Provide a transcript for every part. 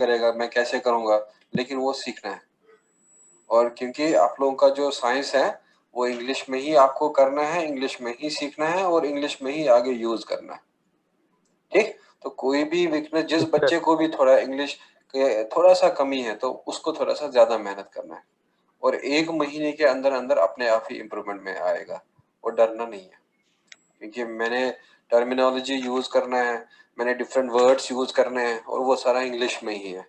करेगा, मैं कैसे करूंगा, लेकिन वो सीखना है। और क्योंकि आप लोगों का जो साइंस है वो इंग्लिश में ही आपको करना है, इंग्लिश में ही सीखना है और इंग्लिश में ही आगे यूज करना है। ठीक, तो कोई भी वीकनेस, जिस बच्चे को भी थोड़ा इंग्लिश के थोड़ा सा कमी है तो उसको थोड़ा सा ज्यादा मेहनत करना है और 1 महीने के अंदर अंदर अपने आप ही इम्प्रूवमेंट में आएगा। और डरना नहीं है, क्योंकि मैंने टर्मिनोलॉजी यूज करना है, मैंने डिफरेंट वर्ड्स यूज करने हैं और वो सारा इंग्लिश में ही है।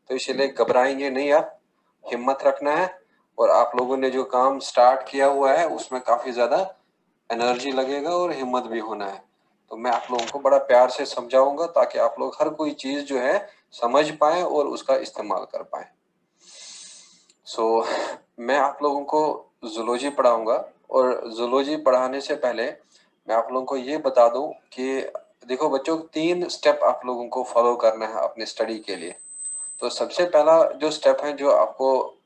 तो इसलिए घबराएंगे नहीं, आप हिम्मत रखना है। और आप लोगों ने जो काम स्टार्ट किया हुआ है उसमें काफी ज्यादा एनर्जी लगेगा और हिम्मत भी होना है। तो मैं आप लोगों को बड़ा प्यार से समझाऊंगा ताकि आप लोग हर कोई चीज जो है समझ पाए और उसका इस्तेमाल कर पाए। सो मैं आप लोगों को जूलॉजी पढ़ाऊंगा और जूलॉजी पढ़ाने से पहले मैं आप लोगों को ये बता दूं कि देखो बच्चों, 3 स्टेप आप लोगों को फॉलो करना है अपनी स्टडी के लिए। तो सबसे पहला जो स्टेप है जो आपको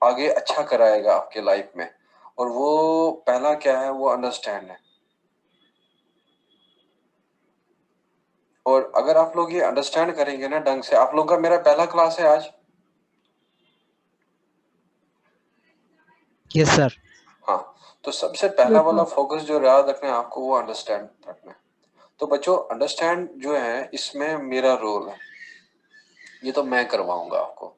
आगे अच्छा कराएगा आपके लाइफ में, और वो पहला क्या है, वो अंडरस्टैंड है। और अगर आप लोग ये अंडरस्टैंड करेंगे ना ढंग से, आप लोगों का मेरा पहला क्लास है आज। Yes sir. हाँ, तो सबसे पहला वाला फोकस जो याद रखना है आपको, वो अंडरस्टैंड रखना है। तो बच्चों, अंडरस्टैंड जो है इसमें मेरा रोल है, ये तो मैं करवाऊंगा आपको,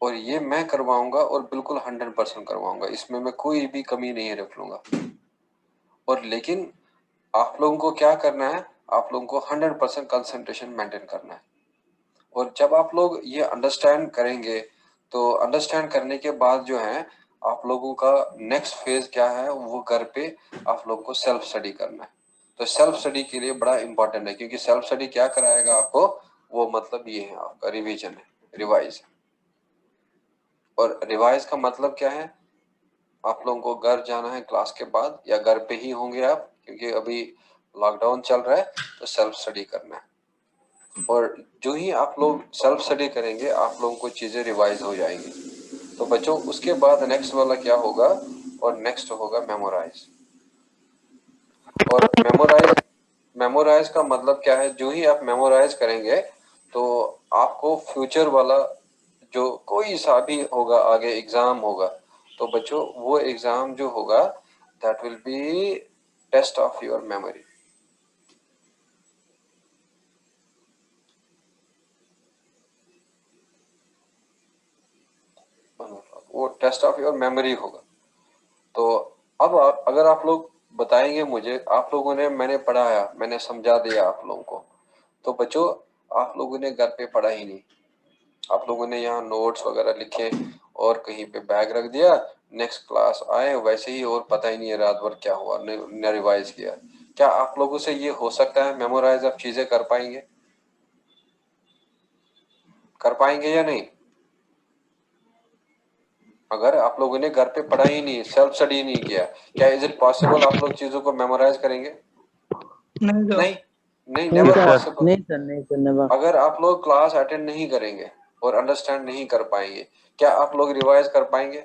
और ये मैं करवाऊंगा और बिल्कुल 100% करवाऊंगा, इसमें मैं कोई भी कमी नहीं रख लूंगा। और लेकिन आप लोगों को क्या करना है, आप लोगों को 100% कंसंट्रेशन मेंटेन करना है। और जब आप लोग ये अंडरस्टैंड करेंगे, तो अंडरस्टैंड करने के बाद जो है आप लोगों का नेक्स्ट फेज क्या है, वो घर पे आप लोगों को सेल्फ स्टडी करना है। तो सेल्फ स्टडी के लिए बड़ा इंपॉर्टेंट है, क्योंकि सेल्फ स्टडी क्या कराएगा आपको, वो मतलब ये है आपका रिवीजन है, रिवाइज। और रिवाइज का मतलब क्या है, आप लोगों को घर जाना है क्लास के बाद, या घर पे ही होंगे आप, क्योंकि अभी लॉकडाउन चल रहा है, तो सेल्फ स्टडी करना है। और जो ही आप लोग सेल्फ स्टडी करेंगे, आप लोगों को चीजें रिवाइज हो जाएंगी। तो बच्चों, उसके बाद नेक्स्ट वाला क्या होगा, और नेक्स्ट होगा मेमोराइज। और मेमोराइज, मेमोराइज का मतलब क्या है, जो ही आप मेमोराइज करेंगे तो आपको फ्यूचर वाला जो कोई सा भी होगा, आगे एग्जाम होगा, तो बच्चों वो एग्जाम जो होगा, that will be test of your memory. वो टेस्ट ऑफ योर मेमोरी होगा। तो अब अगर आप लोग बताएंगे मुझे, आप लोगों ने, मैंने पढ़ाया, मैंने समझा दिया आप लोगों को, तो बच्चों आप लोगों ने घर पे पढ़ा ही नहीं, आप लोगों ने यहाँ नोट्स वगैरह लिखे और कहीं पे बैग रख दिया, नेक्स्ट क्लास आए वैसे ही, और पता ही नहीं है रात भर क्या हुआ, न रिवाइज किया। क्या आप लोगों से ये हो सकता है, मेमोराइज आप चीजें कर पाएंगे, कर पाएंगे या नहीं? अगर आप लोगों ने घर पे पढ़ा ही नहीं, सेल्फ स्टडी नहीं किया, क्या इज इट पॉसिबल आप लोग चीजों को मेमोराइज करेंगे? नहीं सर। नहीं, नहीं, नहीं नेवर सर। पॉसिबल। नहीं सर, नहीं सर, नेवर। अगर आप लोग क्लास अटेंड नहीं करेंगे और अंडरस्टैंड नहीं कर पाएंगे, क्या आप लोग रिवाइज कर पाएंगे?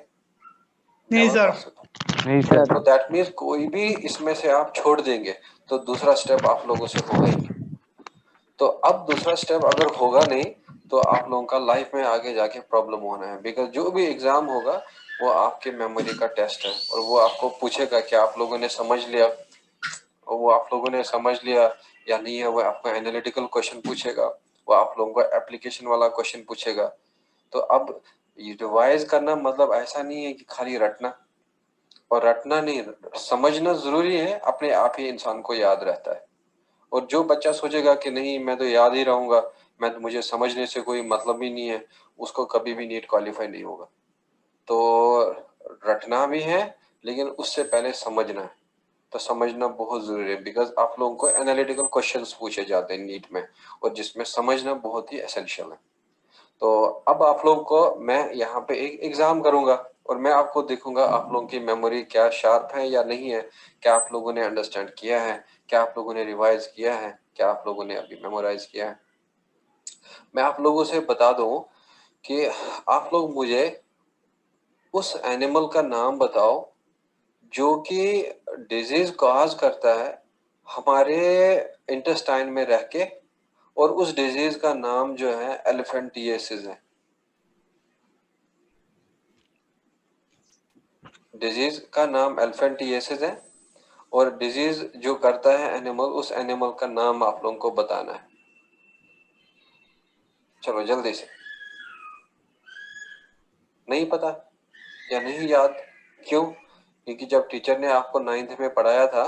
नहीं नेवर सर। पॉसिबल। नहीं तो सर। दैट मीन्स कोई भी इसमें से आप छोड़ देंगे तो दूसरा स्टेप आप लोगों से होगा ही नहीं। तो अब दूसरा स्टेप अगर होगा नहीं, तो आप लोगों का लाइफ में आगे जाके प्रॉब्लम होना है, बिकॉज जो भी एग्जाम होगा वो आपके मेमोरी का टेस्ट है, और वो आपको पूछेगा कि आप लोगों ने समझ लिया, और वो आप लोगों ने समझ लिया या नहीं है, वो आपको एनालिटिकल क्वेश्चन पूछेगा, वो आप लोगों को एप्लीकेशन वाला क्वेश्चन पूछेगा। तो अब रिवाइज करना मतलब ऐसा नहीं है कि खाली रटना, और रटना नहीं, समझना जरूरी है, अपने आप ही इंसान को याद रहता है। और जो बच्चा सोचेगा कि नहीं मैं तो याद ही रहूंगा, मैं तो, मुझे समझने से कोई मतलब ही नहीं है, उसको कभी भी नीट क्वालिफाई नहीं होगा। तो रटना भी है, लेकिन उससे पहले समझना है। तो समझना बहुत जरूरी है, बिकॉज आप लोगों को एनालिटिकल क्वेश्चंस पूछे जाते हैं नीट में, और जिसमें समझना बहुत ही एसेंशियल है। तो अब आप लोगों को मैं यहाँ पे एक एग्जाम करूंगा, और मैं आपको देखूंगा आप लोगों की मेमोरी क्या शार्प है या नहीं है, क्या आप लोगों ने अंडरस्टैंड किया है, क्या आप लोगों ने रिवाइज किया है, क्या आप लोगों ने अभी मेमोराइज किया है। मैं आप लोगों से बता दूं कि आप लोग मुझे उस एनिमल का नाम बताओ जो कि डिजीज कॉज करता है हमारे इंटेस्टाइन में रह के, और उस डिजीज का नाम जो है एलिफेंटिएसिस है। डिजीज का नाम एलिफेंटिएसिस है और डिजीज जो करता है एनिमल, उस एनिमल का नाम आप लोगों को बताना है। चलो जल्दी से। नहीं पता या नहीं याद? क्यों? क्योंकि जब टीचर ने आपको 9th में पढ़ाया था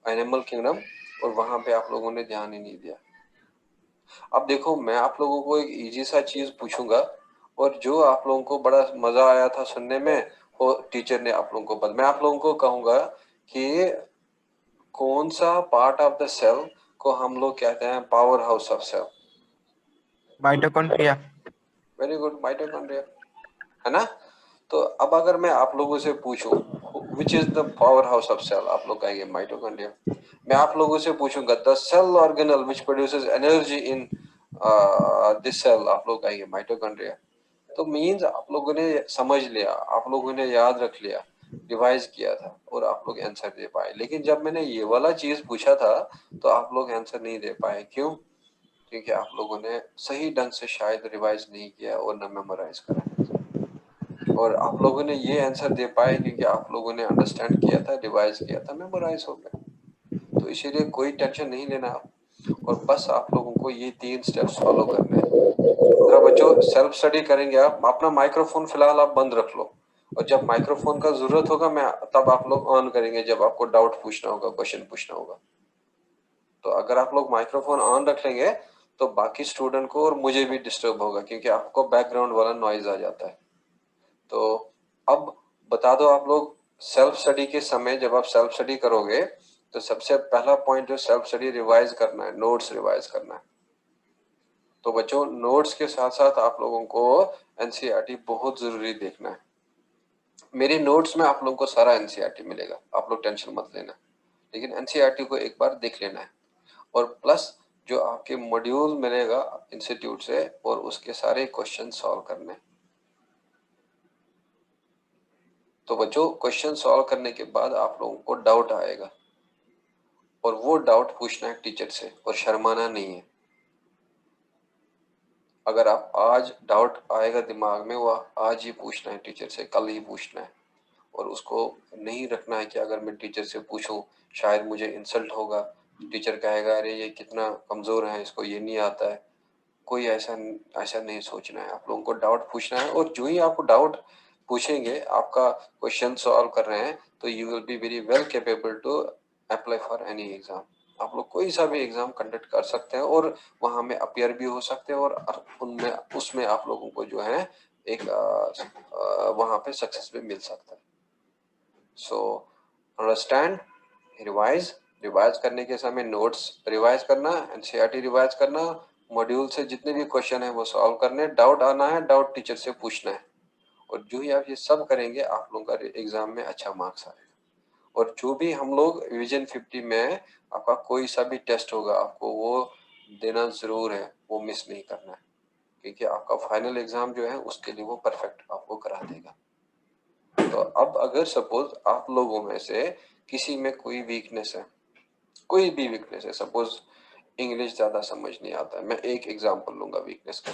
एनिमल किंगडम, और वहां पे आप लोगों ने ध्यान ही नहीं दिया। अब देखो, मैं आप लोगों को एक इजी सा चीज पूछूंगा और जो आप लोगों को बड़ा मजा आया था सुनने में, वो टीचर ने आप लोगों को मैं आप लोगों को कहूंगा कि कौन सा पार्ट ऑफ द सेल को हम लोग कहते हैं power house of cell? Mitochondria. Very good, mitochondria, है ना? तो अब अगर मैं आप लोगों से पूछूं which is the power house of cell, आप लोग कहेंगे माइटोकॉन्ड्रिया। मैं आप लोगों से पूछूंगा the cell organelle which produces energy in this cell, आप लोग कहेंगे माइटोकॉन्ड्रिया। तो मीन्स आप लोगों ने समझ लिया, आप लोगों ने याद रख लिया, रिवाइज किया था और आप लोग आंसर दे पाए। लेकिन जब मैंने ये वाला चीज पूछा था तो आप लोग आंसर नहीं दे पाए। क्यों? क्योंकि आप लोगों ने सही ढंग से शायद रिवाइज नहीं किया और न मेमोराइज करा। और आप लोगों ने ये आंसर दे पाए क्योंकि आप लोगों ने अंडरस्टैंड किया था, रिवाइज किया था, मेमोराइज हो गया। तो इसीलिए कोई टेंशन नहीं लेना आप, और बस आप लोगों को ये 3 स्टेप्स फॉलो करने हैं। जरा बच्चों सेल्फ स्टडी करेंगे आप। अपना माइक्रोफोन फिलहाल आप बंद रख लो, और जब माइक्रोफोन का जरूरत होगा मैं तब आप लोग ऑन करेंगे, जब आपको डाउट पूछना होगा, क्वेश्चन पूछना होगा। तो अगर आप लोग माइक्रोफोन ऑन रख लेंगे तो बाकी स्टूडेंट को और मुझे भी डिस्टर्ब होगा, क्योंकि आपको बैकग्राउंड वाला नॉइज आ जाता है। तो अब बता दो आप लोग, सेल्फ स्टडी के समय जब आप सेल्फ स्टडी करोगे तो सबसे पहला पॉइंट जो सेल्फ स्टडी रिवाइज करना है, नोट्स रिवाइज करना है। तो बच्चों नोट्स के साथ साथ आप लोगों को एनसीईआरटी बहुत जरूरी देखना है। मेरे नोट्स में आप लोगों को सारा एनसीईआरटी मिलेगा, आप लोग टेंशन मत लेना, लेकिन एनसीईआरटी को एक बार देख लेना है। और प्लस जो आपके मॉड्यूल मिलेगा इंस्टीट्यूट से, और उसके सारे क्वेश्चन सॉल्व करने। तो बच्चों क्वेश्चन सॉल्व करने के बाद आप लोगों को डाउट आएगा, और वो डाउट पूछना है टीचर से, और शर्माना नहीं है। अगर आप आज डाउट आएगा दिमाग में, वो आज ही पूछना है टीचर से, कल ही पूछना है। और उसको नहीं रखना है कि अगर मैं टीचर से पूछूं शायद मुझे इंसल्ट होगा, टीचर कहेगा अरे ये कितना कमजोर है, इसको ये नहीं आता है। कोई ऐसा ऐसा नहीं सोचना है। आप लोगों को डाउट पूछना है, और जो ही आपको डाउट पूछेंगे, आपका क्वेश्चन सॉल्व कर रहे हैं, तो you will be very well capable to apply for any exam. आप लोग कोई सा भी एग्जाम कंडक्ट कर सकते हैं, और वहां में अपियर भी हो सकते हैं, और उनमें उसमें आप लोगों को जो है एक वहां पे सक्सेस भी मिल सकता है। So understand, revise. रिवाइज करने के समय नोट्स रिवाइज करना, एनसीईआरटी रिवाइज करना, मॉड्यूल से जितने भी क्वेश्चन है वो सॉल्व करने, डाउट आना है डाउट टीचर से पूछना है। और जो ही आप ये सब करेंगे आप लोगों का एग्जाम में अच्छा मार्क्स आएगा। और जो भी हम लोग विजन 50 में आपका कोई सा भी टेस्ट होगा, आपको वो देना जरूर है, वो मिस नहीं करना है, क्योंकि आपका फाइनल एग्जाम जो है उसके लिए वो परफेक्ट आपको करा देगा। तो अब अगर सपोज आप लोगों में से किसी में कोई वीकनेस है, कोई भी वीकनेस है, सपोज इंग्लिश ज्यादा समझ नहीं आता है, मैं एक एग्जांपल लूंगा वीकनेस का,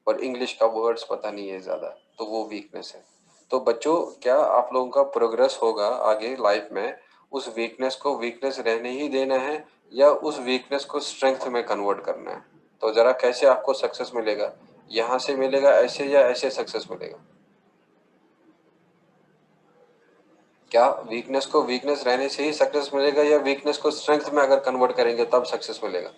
और इंग्लिश का वर्ड्स पता नहीं है ज्यादा, तो वो वीकनेस है। तो बच्चों क्या आप लोगों का प्रोग्रेस होगा आगे लाइफ में, उस वीकनेस को वीकनेस रहने ही देना है, या उस वीकनेस को स्ट्रेंथ में कन्वर्ट करना है? तो जरा कैसे आपको सक्सेस मिलेगा, यहाँ से मिलेगा ऐसे या ऐसे सक्सेस मिलेगा? क्या वीकनेस को वीकनेस रहने से ही सक्सेस मिलेगा, या वीकनेस को स्ट्रेंथ में अगर कन्वर्ट करेंगे तब सक्सेस मिलेगा?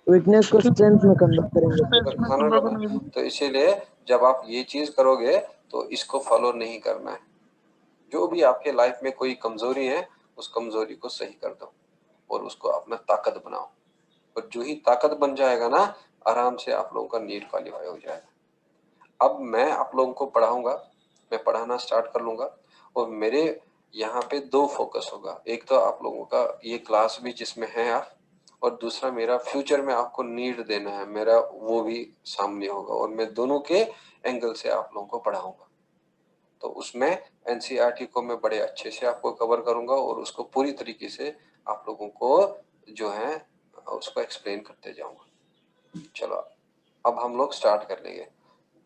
वीकनेस को स्ट्रेंथ में कन्वर्ट करेंगे। तो इसीलिए जब आप ये चीज करोगे तो इसको फॉलो नहीं करना है। जो भी आपके लाइफ में कोई कमजोरी है, उस कमजोरी को सही कर दो और उसको अपना ताकत बनाओ। और जो ही ताकत बन जाएगा ना, आराम से आप लोगों का नीट क्वालिफाई हो जाएगा। अब मैं आप लोगों को पढ़ाऊंगा, मैं पढ़ाना स्टार्ट कर लूंगा, और मेरे यहाँ पे 2 फोकस होगा। एक तो आप लोगों का ये क्लास भी जिसमें है आप, और दूसरा मेरा फ्यूचर में आपको नीड देना है मेरा, वो भी सामने होगा, और मैं दोनों के एंगल से आप लोगों को पढ़ाऊंगा। तो उसमें एनसीईआरटी को मैं बड़े अच्छे से आपको कवर करूंगा, और उसको पूरी तरीके से आप लोगों को जो है उसको एक्सप्लेन करते जाऊंगा। चलो अब हम लोग स्टार्ट कर लेंगे।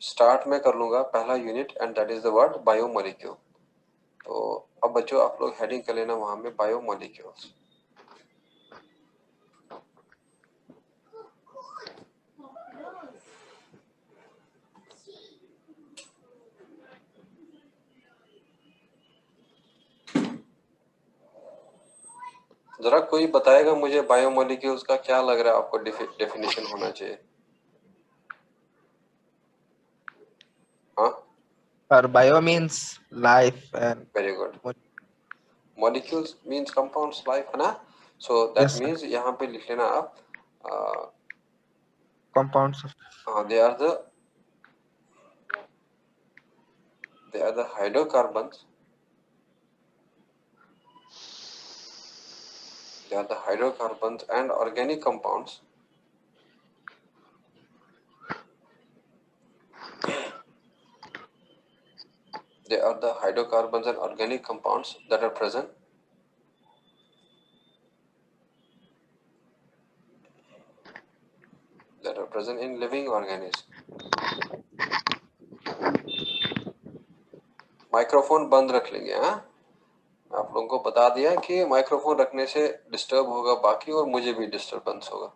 स्टार्ट में कर लूंगा पहला unit and that is the word biomolecule. तो अब बच्चों आप लोग हेडिंग कर लेना वहां में बायोमोलिक्यूल्स। जरा कोई बताएगा मुझे बायोमोलिक्यूल्स का क्या लग रहा है आपको डेफिनेशन होना चाहिए? हाँ, और bio means life and very good. Molecules means compounds, life, है ना? So that yes sir, means यहाँ पे लिख लेना आप compounds of they are the hydrocarbons, they are the hydrocarbons and organic compounds they are the hydrocarbons and organic compounds that are present in living organisms। Microphone बंद रख लेंगे। हाँ, आप लोगों को बता दिया कि माइक्रोफोन रखने से डिस्टर्ब होगा बाकी और मुझे भी डिस्टर्बेंस होगा।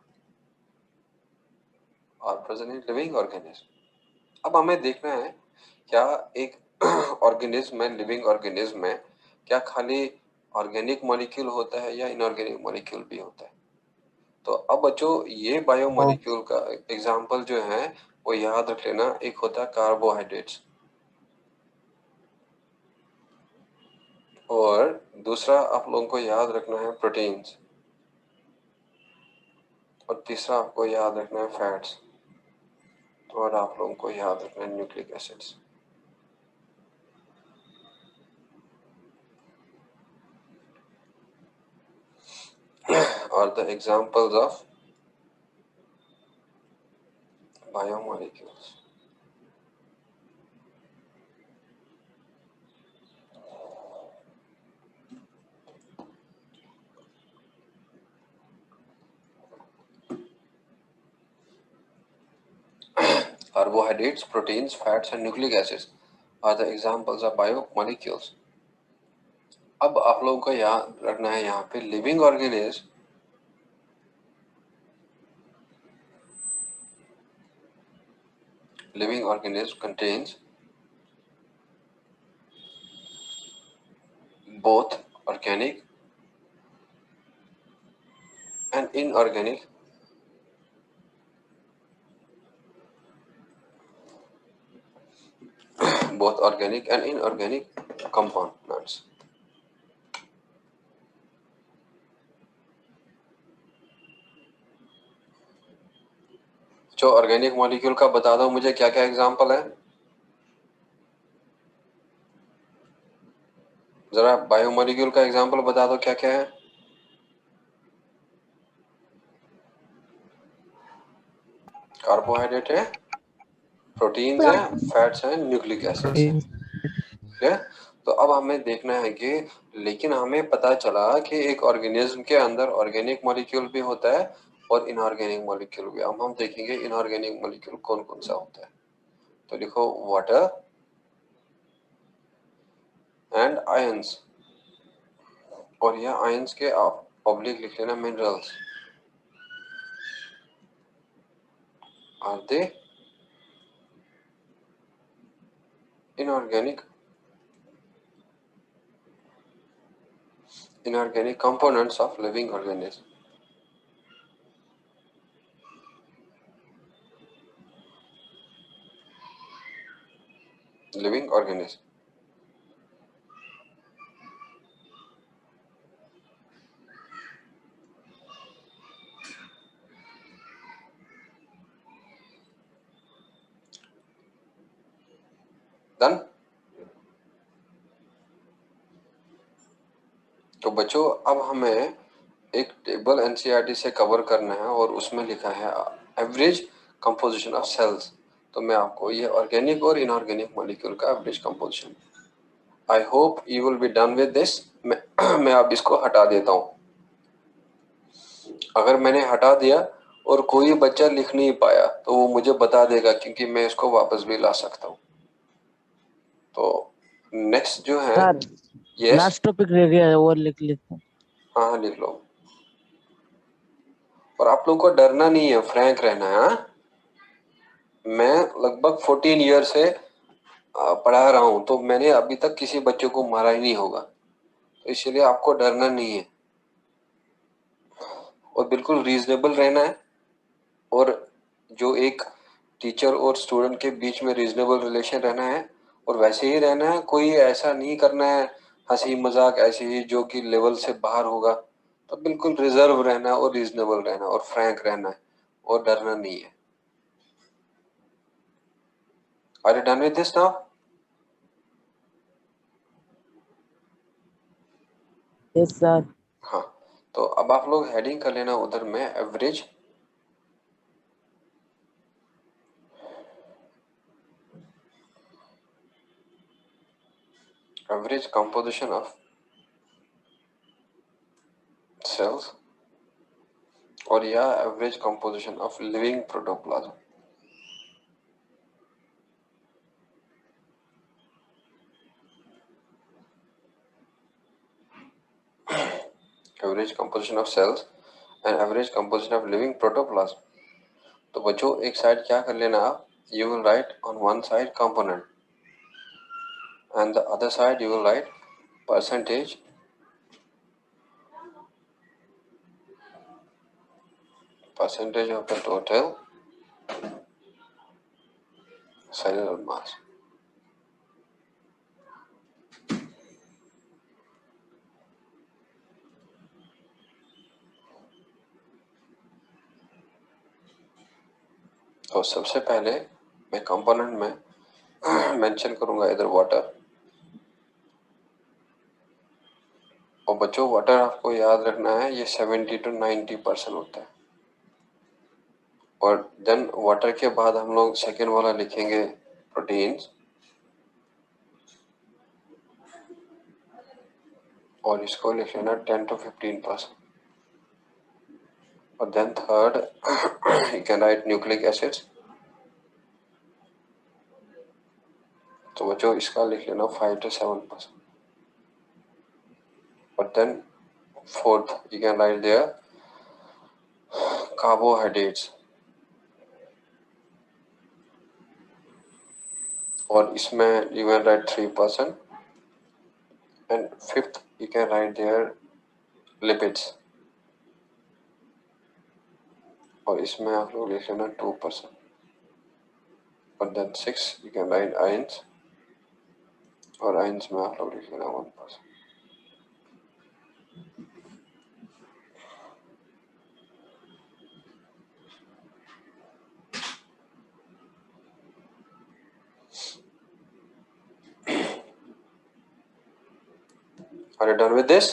और प्रेजेंट इन लिविंग ऑर्गेनिज्म। अब हमें देखना है क्या एक ऑर्गेनिज्म में, लिविंग ऑर्गेनिज्म में क्या खाली ऑर्गेनिक मॉलिक्यूल होता है या इनऑर्गेनिक मॉलिक्यूल भी होता है? तो अब बच्चों ये both बायोमोलिक्यूल का एग्जाम्पल जो है वो याद रख लेना। एक होता है कार्बोहाइड्रेट्स और दूसरा आप लोगों को याद रखना है प्रोटीन्स और तीसरा आपको याद रखना है फैट्स और आप लोगों को याद रखना है न्यूक्लिक एसिड्स। और the examples of biomolecules. Carbohydrates, proteins, fats and nucleic acids are the examples of biomolecules। अब आप लोगों को याद रखना है यहाँ पे living organism contains both organic and inorganic compounds। जो ऑर्गेनिक मॉलिक्यूल का बता दो मुझे क्या क्या एग्जांपल है। जरा बायोमोलिक्यूल का एग्जांपल बता दो क्या क्या है। कार्बोहाइड्रेट है, प्रोटीन्स हैं, फैट्स हैं, न्यूक्लिक एसिड्स हैं। proteins ठीक है? तो अब हमें देखना है कि लेकिन हमें पता चला कि एक ऑर्गेनिज्म के अंदर ऑर्गेनिक मॉलिक्यूल भी होता है और इनऑर्गेनिक मॉलिक्यूल भी। अब हम देखेंगे इनऑर्गेनिक मॉलिक्यूल कौन कौन सा होता है। तो लिखो वाटर एंड आयंस और यह आयंस के ऑब्लिक लिख लेना minerals. Are they inorganic components of living organism। living organism done. तो बच्चों अब हमें एक टेबल एनसीईआरटी से कवर करना है और उसमें लिखा है एवरेज कंपोजिशन ऑफ सेल्स। तो मैं आपको ये ऑर्गेनिक और इनऑर्गेनिक मॉलिक्यूल का average composition, I hope you will be done with this. मैं अब इसको हटा देता हूँ। अगर मैंने हटा दिया और कोई बच्चा लिख नहीं पाया तो वो मुझे बता देगा, क्योंकि मैं इसको वापस भी ला सकता हूँ। तो नेक्स्ट जो है, सर यस, लास्ट टॉपिक रह गया है, वो लिख लेते हैं। हाँ हाँ लिख लो। और आप लोगों को डरना नहीं है, फ्रैंक रहना है। हाँ? मैं लगभग 14 ईयर से पढ़ा रहा हूँ, तो मैंने अभी तक किसी बच्चे को मारा ही नहीं होगा, तो इसलिए आपको डरना नहीं है और बिल्कुल रीजनेबल रहना है। और जो एक टीचर और स्टूडेंट के बीच में रीजनेबल रिलेशन रहना है, और वैसे ही रहना है, कोई ऐसा नहीं करना है हंसी मजाक ऐसे ही जो कि लेवल से बाहर होगा। तो बिल्कुल रिजर्व रहना है और रीजनेबल रहना है और फ्रैंक रहना है और डरना नहीं है। Are you done with this now? Yes sir. हाँ, तो अब आप लोग हेडिंग कर लेना उधर में average. Average composition of cells और या average composition of living protoplasm. Average composition of cells and average composition of living protoplasm. तो बच्चों एक साइड क्या कर लेना आप, you will write on one side component and the other side you will write percentage of the total cellular mass. तो सबसे पहले मैं कंपोनेंट में मेंशन करूंगा इधर वाटर। और बच्चों वाटर आपको याद रखना है, ये 70 to 90% होता है। और देन वाटर के बाद हम लोग सेकेंड वाला लिखेंगे प्रोटीन्स, और इसको लिख लेना 10 to 15%। और then third you can write nucleic acids, तो बच्चों इसका लिख लेना 5 to 7%। और then fourth you can write there carbohydrates, और इसमें you can write 3%। and fifth you can write there lipids, और इसमें आप लोग लिख लेना 2%। और then 6 you can write ions, और ions में आप लोग लिख लेना 1%। Are you done with this?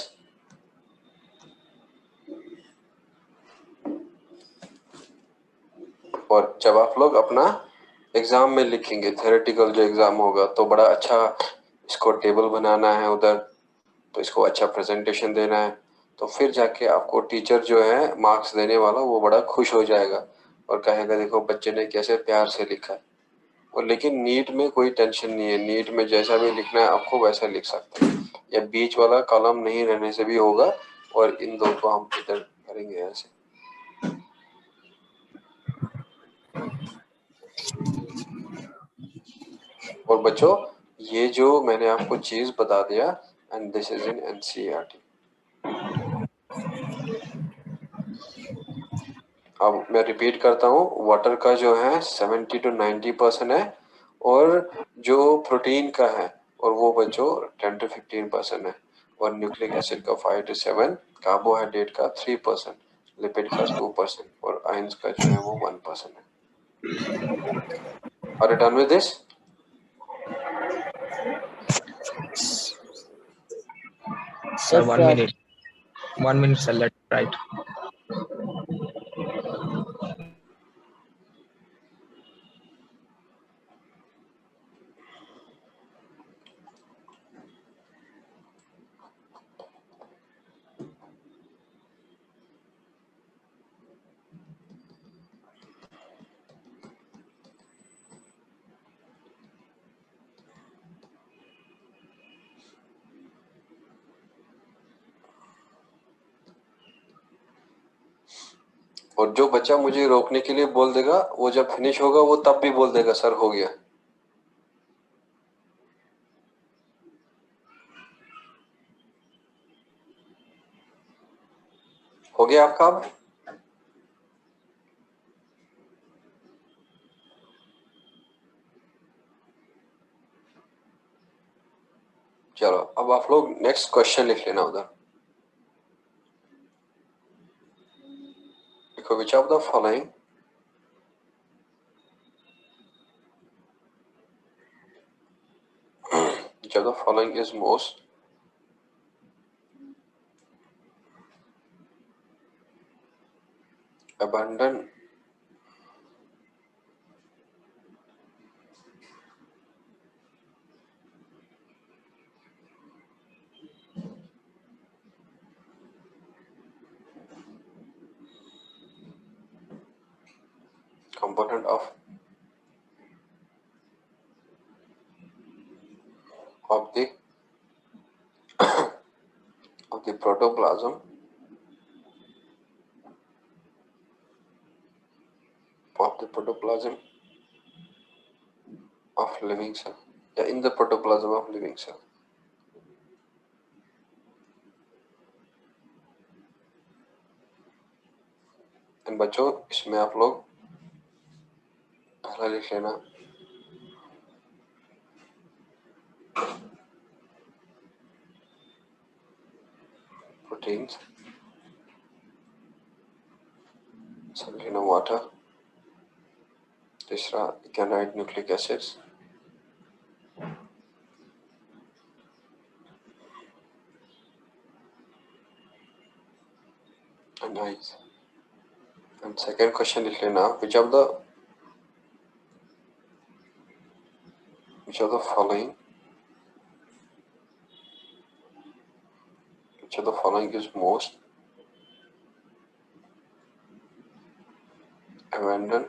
और जब आप लोग अपना एग्जाम में लिखेंगे, थ्योरेटिकल जो एग्जाम होगा, तो बड़ा अच्छा इसको टेबल बनाना है उधर, तो इसको अच्छा प्रेजेंटेशन देना है, तो फिर जाके आपको टीचर जो है मार्क्स देने वाला वो बड़ा खुश हो जाएगा और कहेगा देखो बच्चे ने कैसे प्यार से लिखा है। और लेकिन नीट में कोई टेंशन नहीं है, नीट में जैसा भी लिखना है आपको वैसा लिख सकते हैं, या बीच वाला कॉलम नहीं रहने से भी होगा। और इन दो को हम इधर करेंगे ऐसे। और बच्चों ये जो मैंने आपको चीज बता दिया, and this is in NCERT. अब मैं रिपीट करता हूँ, वाटर का जो है 70 to 90% है, और जो प्रोटीन का है और वो बच्चों 10 to 15% है, और न्यूक्लिक एसिड का 5 to 7, कार्बोहाइड्रेट का 3%, लिपिड का 2%, और आयंस का जो है वो 1% है। Are you done with this? Sir, yes one sir. minute. 1 minute, sir. Let's write. और जो बच्चा मुझे रोकने के लिए बोल देगा, वो जब फिनिश होगा वो तब भी बोल देगा सर हो गया। हो गया आपका अब? चलो अब आप लोग नेक्स्ट क्वेश्चन लिख लेना उधर। देखो, which of the following which of the following is most abundant component of the of the protoplasm of living cell, या in the protoplasm of living cell। And बच्चों, इसमें आप लोग पहला लिख लेना प्रोटीन्स, सब लेना वाटर, तीसरा you can write nucleic acids, and ice। And second question लिख लेना which of the following is most abundant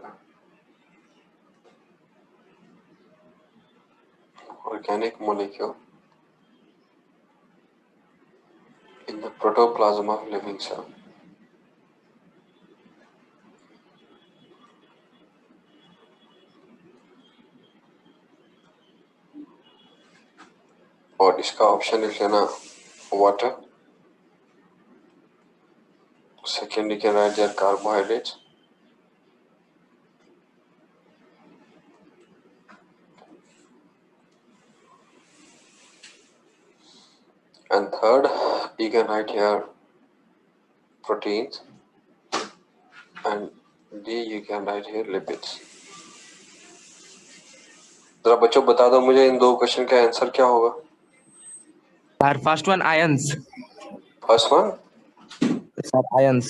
organic molecule in the protoplasm of living cell। और इसका ऑप्शन लिख लेना water, second you can write their carbohydrates, and third you can write here proteins, and D you can write here lipids। जरा बच्चों बता दो मुझे इन दो क्वेश्चन का आंसर क्या होगा। Sir, first one ions. First one Sir, ions.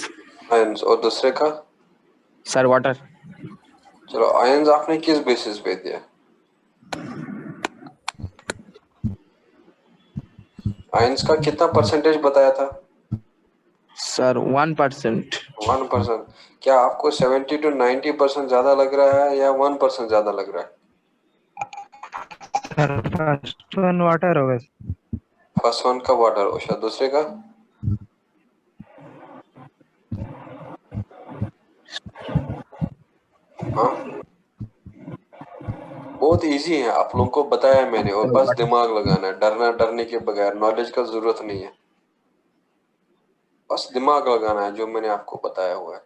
Ions, और दूसरे का? Sir, water. चलो, आयंस आपने किस बेसिस पे दिया? आयंस का कितना परसेंटेज बताया था? Sir, 1%. 1%। क्या आपको 70 to 90% ज्यादा लग रहा है या 1% ज्यादा लग रहा है? सर फर्स्ट वन वाटर होगा। फर्स्ट वन का वाटर। अच्छा, दूसरे का? हाँ, बहुत इजी है, आप लोगों को बताया मैंने, और बस दिमाग लगाना है, डरने के बगैर, नॉलेज का जरूरत नहीं है, बस दिमाग लगाना है जो मैंने आपको बताया हुआ है।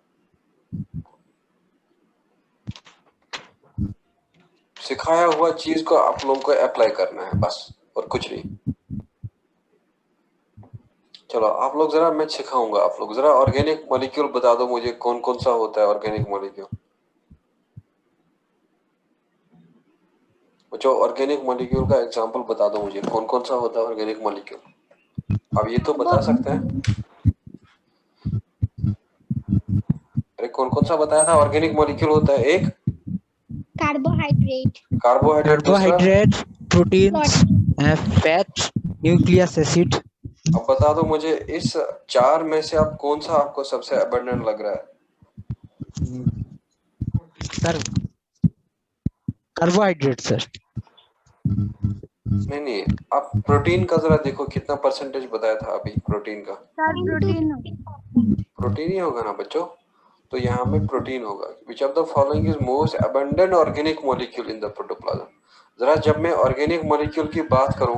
सिखाया हुआ चीज को आप लोगों को अप्लाई करना है बस, और कुछ नहीं। चलो आप लोग जरा, मैं सिखाऊंगा, आप लोग जरा ऑर्गेनिक मॉलिक्यूल बता दो मुझे, कौन कौन सा होता है ऑर्गेनिक मॉलिक्यूल। बच्चों, ऑर्गेनिक मॉलिक्यूल का एग्जांपल बता दो मुझे, कौन कौन सा होता है ऑर्गेनिक मॉलिक्यूल। अब ये तो बता सकते हैं। अरे कौन कौन सा बताया था ऑर्गेनिक मॉलिक्यूल होता है? एक carbohydrate, carbohydrate, proteins, fat, nucleus acid. अब बता दो मुझे, इस चार में से आप कौन सा आपको सबसे अबंडेंट लग रहा है? Sir carbohydrate sir. नहीं, आप प्रोटीन का जरा देखो, कितना परसेंटेज बताया था अभी प्रोटीन का? प्रोटीन प्रोटीन ही होगा ना बच्चों। तो यहाँ में प्रोटीन होगा। Which of the following is most abundant organic molecule in the protoplasm. जरा जब मैं ऑर्गेनिक मॉलिक्यूल की बात करूं,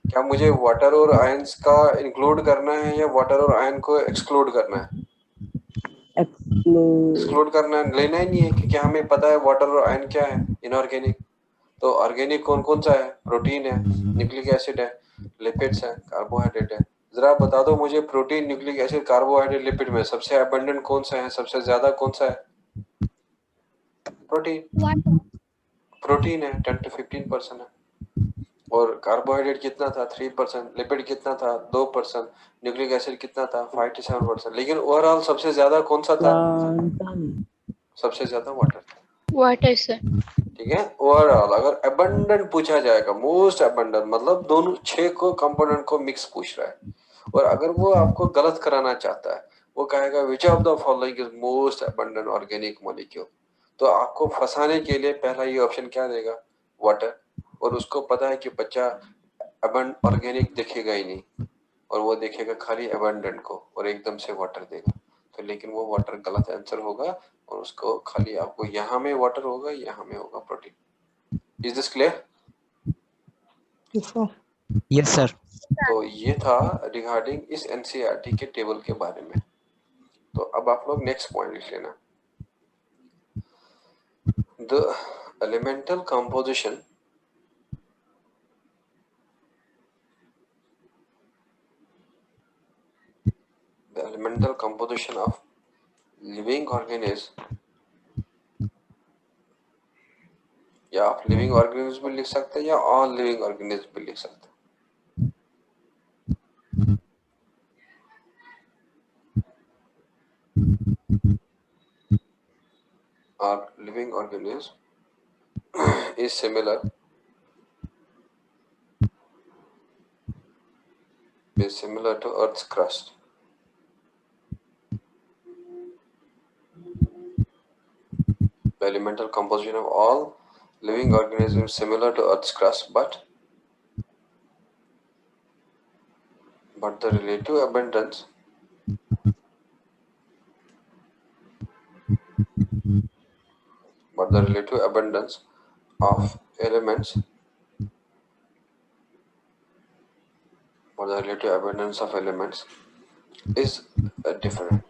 क्या मुझे वाटर और आयंस का इंक्लूड करना है या वाटर और आयन को एक्सक्लूड करना है? एक्सक्लूड करना है, लेना ही नहीं है, क्योंकि हमें पता है वाटर और आयन क्या है, इनऑर्गेनिक। तो ऑर्गेनिक कौन कौन सा है? प्रोटीन है, न्यूक्लिक एसिड है, लिपिड्स है, कार्बोहाइड्रेट है। जरा बता दो मुझे, protein, nucleic acid, carbohydrate, lipid में सबसे अबंडेंट कौन सा है, सबसे ज्यादा कौन सा है? प्रोटीन। Water. प्रोटीन है 10 to 15% है, और कार्बोहाइड्रेट कितना था? 3%, लिपिड कितना था? 2%, न्यूक्लिक एसिड कितना था? 5 to 7%। लेकिन ओवरऑल सबसे ज्यादा कौन सा था? सबसे ज्यादा वाटर था। Water, sir. ठीक है, ओवरऑल अगर अबंडेंट पूछा जाएगा, मोस्ट अबंडेंट मतलब दोनों 6 को कंपोनेंट को मिक्स पूछ रहा है, और अगर वो आपको गलत कराना चाहता है, वो कहेगा which of the following is most abundant organic molecule, तो आपको फंसाने के लिए पहला ये ऑप्शन क्या देगा? वाटर। और उसको पता है कि बच्चा अबंड ऑर्गेनिक देखेगा ही नहीं, और वो देखेगा खाली अबंडेंट को और एकदम से वाटर देगा। तो लेकिन वो वाटर गलत आंसर होगा, और उसको खाली आपको यहाँ में वाटर होगा, यहाँ में होगा protein. Is this clear? Yes, sir. तो ये था रिगार्डिंग इस एनसीईआरटी के टेबल के बारे में। तो अब आप लोग नेक्स्ट पॉइंट लिख लेना। The elemental composition of living organism, या आप लिविंग ऑर्गेनिज्म भी लिख सकते हैं या ऑल लिविंग ऑर्गेनिज्म भी लिख सकते हैं। Or living organism is similar to Earth's crust. The elemental composition of all living organisms is similar to Earth's crust, but the relative abundance of elements is different.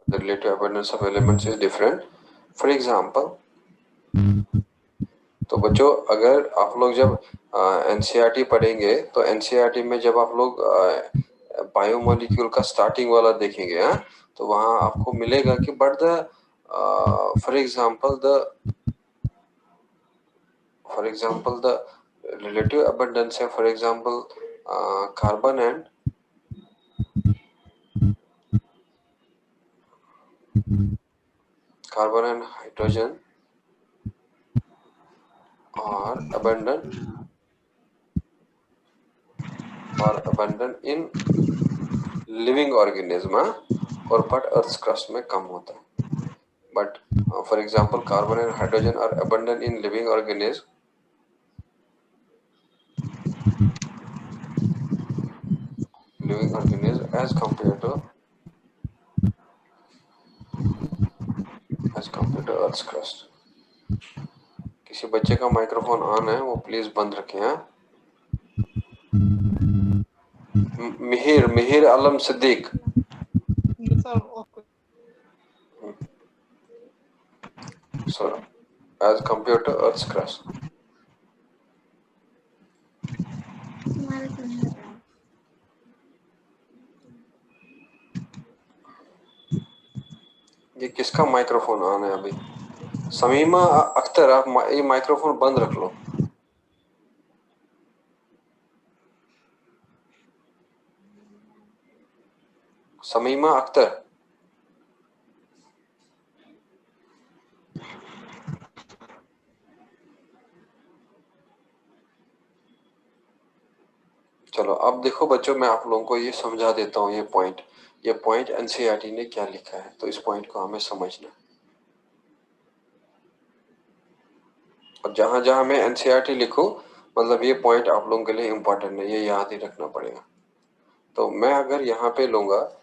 The relative abundance of elements is different. For example, तो बच्चों अगर आप लोग जब NCERT पढ़ेंगे, तो NCERT में जब आप लोग बायोमोलिक्यूल का स्टार्टिंग वाला देखेंगे, तो वहां आपको मिलेगा कि but the for example the relative abundance है, for example carbon and hydrogen are abundant in living organism, और but Earth's crust में कम होता है। But for example, carbon and hydrogen are abundant in living organism, as compared to Earth's crust. किसी बच्चे का microphone on है, वो please बंद रखें। मिहिर आलम Siddique. So, as compared to Earth's crust. ये किसका माइक्रोफोन ऑन है अभी? समीमा अख्तर, आप ये माइक्रोफोन बंद रख लो। समीमा अख्तर, चलो अब देखो बच्चों, मैं आप लोगों को ये समझा देता हूँ। ये पॉइंट एनसीईआरटी ने क्या लिखा है, तो इस पॉइंट को हमें समझना। और जहां जहां मैं एनसीईआरटी लिखूं, मतलब ये पॉइंट आप लोगों के लिए इंपॉर्टेंट है, ये याद ही रखना पड़ेगा। तो मैं अगर यहाँ पे लूंगा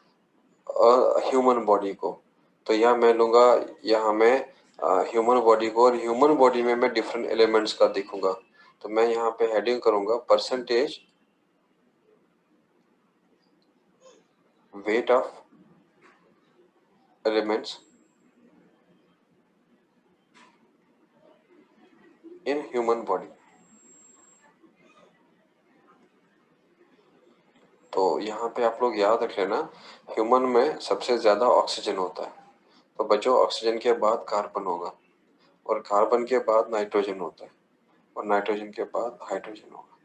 ह्यूमन बॉडी को, तो यहाँ मैं लूंगा, यहाँ मैं ह्यूमन बॉडी को, और ह्यूमन बॉडी में मैं डिफरेंट एलिमेंट्स का देखूंगा। तो मैं यहाँ पे हेडिंग करूंगा percentage weight of elements in human body. तो यहाँ पे आप लोग याद रख लेना, ह्यूमन में सबसे ज्यादा ऑक्सीजन होता है। तो बच्चों ऑक्सीजन के बाद कार्बन होगा, और कार्बन के बाद नाइट्रोजन होता है, और नाइट्रोजन के बाद हाइड्रोजन होगा।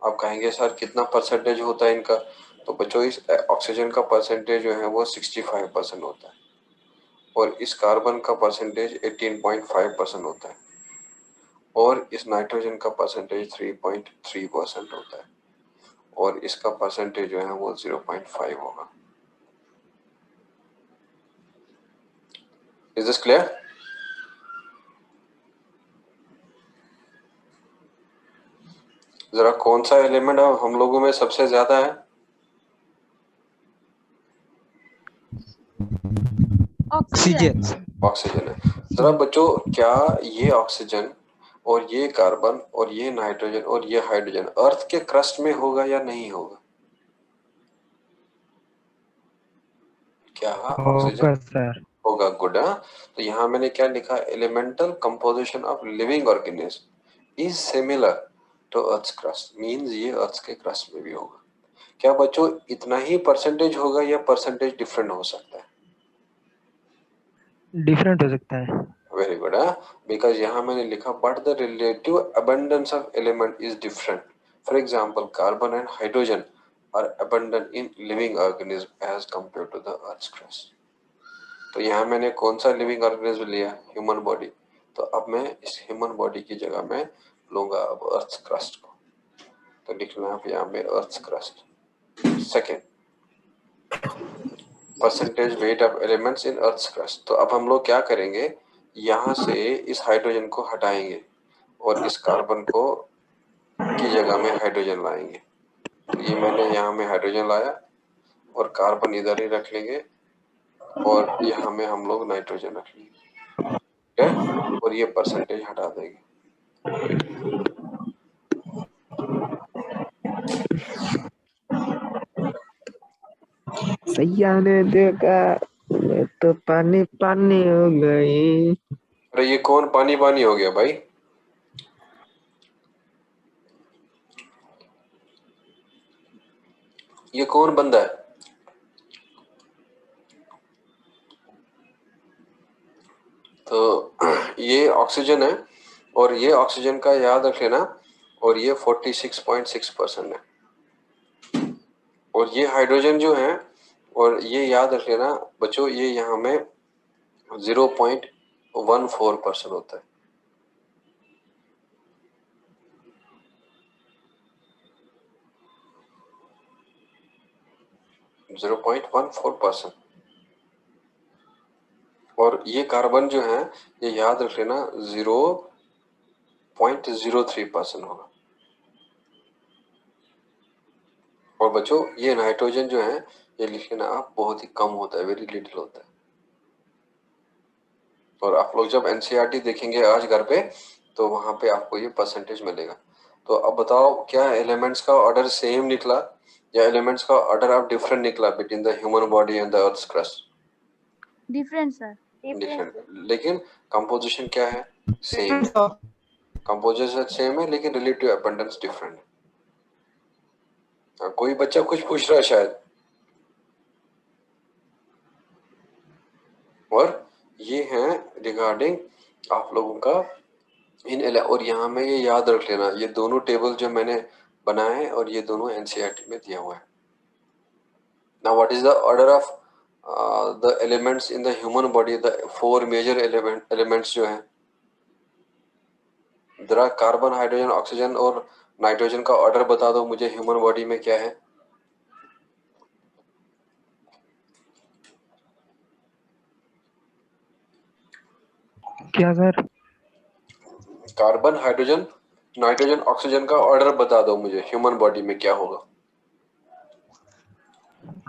आप कहेंगे सर कितना परसेंटेज होता है इनका? तो बच्चों इस ऑक्सीजन का परसेंटेज जो है वो 65% होता है, और इस कार्बन का परसेंटेज 18.5% होता है, और इस नाइट्रोजन का परसेंटेज 3.3% होता है, और इसका परसेंटेज जो है वो 0.5 होगा। Is this clear? जरा कौन सा एलिमेंट हम लोगों में सबसे ज्यादा है? ऑक्सीजन। ऑक्सीजन है। जरा बच्चों क्या ये ऑक्सीजन और ये कार्बन और ये नाइट्रोजन और ये हाइड्रोजन अर्थ के क्रस्ट में होगा या नहीं होगा? क्या ऑक्सीजन होगा सर। होगा? गुड। तो यहाँ मैंने क्या लिखा? Elemental composition of living organism is similar to earth crust, means ये अर्थ के क्रस्ट में भी होगा। क्या बच्चों इतना ही परसेंटेज होगा या परसेंटेज डिफरेंट हो सकता है? डिफरेंट हो सकता है। Very good. बिकॉज यहाँ मैंने लिखा but the relative abundance of element is different. For example carbon and hydrogen are abundant in living organism as compare to the earth crust. तो यहाँ मैंने कौन सा लिविंग ऑर्गेनिज्म लिया? Human body. तो अब मैं इस ह्यूमन बॉडी की जगह में लूंगा अब अर्थ क्रस्ट को। तो लिखना आप यहाँ पे earth crust. Second, percentage weight of elements in earth crust. तो अब हम लोग क्या करेंगे, यहाँ से इस हाइड्रोजन को हटाएंगे और इस कार्बन को की जगह में हाइड्रोजन लाएंगे। तो ये मैंने यहाँ में हाइड्रोजन लाया और कार्बन इधर ही रख लेंगे, और यहाँ में हम लोग नाइट्रोजन रख लेंगे, ठीक है? और ये परसेंटेज हटा देंगे। सैया ने देखा मैं तो पानी पानी हो गई। अरे ये कौन पानी पानी हो गया भाई? ये कौन बंदा है? तो ये ऑक्सीजन है, और ये ऑक्सीजन का याद रख लेना, और ये 46.6% है। और ये हाइड्रोजन जो है, और ये याद रख लेना बच्चों, ये यहाँ में 0.14% होता है। %0.14%। और ये कार्बन जो है, ये याद रख लेना 0.03% होगा। और बच्चों ये नाइट्रोजन जो है, ये लिख लेना आप, बहुत ही कम होता है, वेरी लिटिल होता है। और आप लोग जब एनसीईआरटी देखेंगे आज घर पे, तो वहां पे आपको ये परसेंटेज मिलेगा। तो अब बताओ क्या एलिमेंट्स का ऑर्डर सेम निकला या एलिमेंट्स का ऑर्डर अब डिफरेंट निकला between the human body and the earth crust? Different, sir. Different, लेकिन कंपोजिशन क्या है? सेम है। कंपोजिशन सेम है लेकिन रिलेटिव अबंडेंस डिफरेंट है। कोई बच्चा कुछ पूछ रहा है शायद। और ये है रिगार्डिंग आप लोगों का इन, और यहाँ में ये याद रख लेना, ये दोनों टेबल जो मैंने बनाए हैं और ये दोनों एनसीईआरटी में दिया हुआ है। Now what is the order of the elements in the human body? The 4 major elements जो हैं, जरा कार्बन, हाइड्रोजन, ऑक्सीजन और नाइट्रोजन का ऑर्डर बता दो मुझे ह्यूमन बॉडी में क्या है? क्या sir? Carbon, hydrogen, nitrogen, oxygen का ऑर्डर बता दो मुझे ह्यूमन बॉडी में क्या होगा?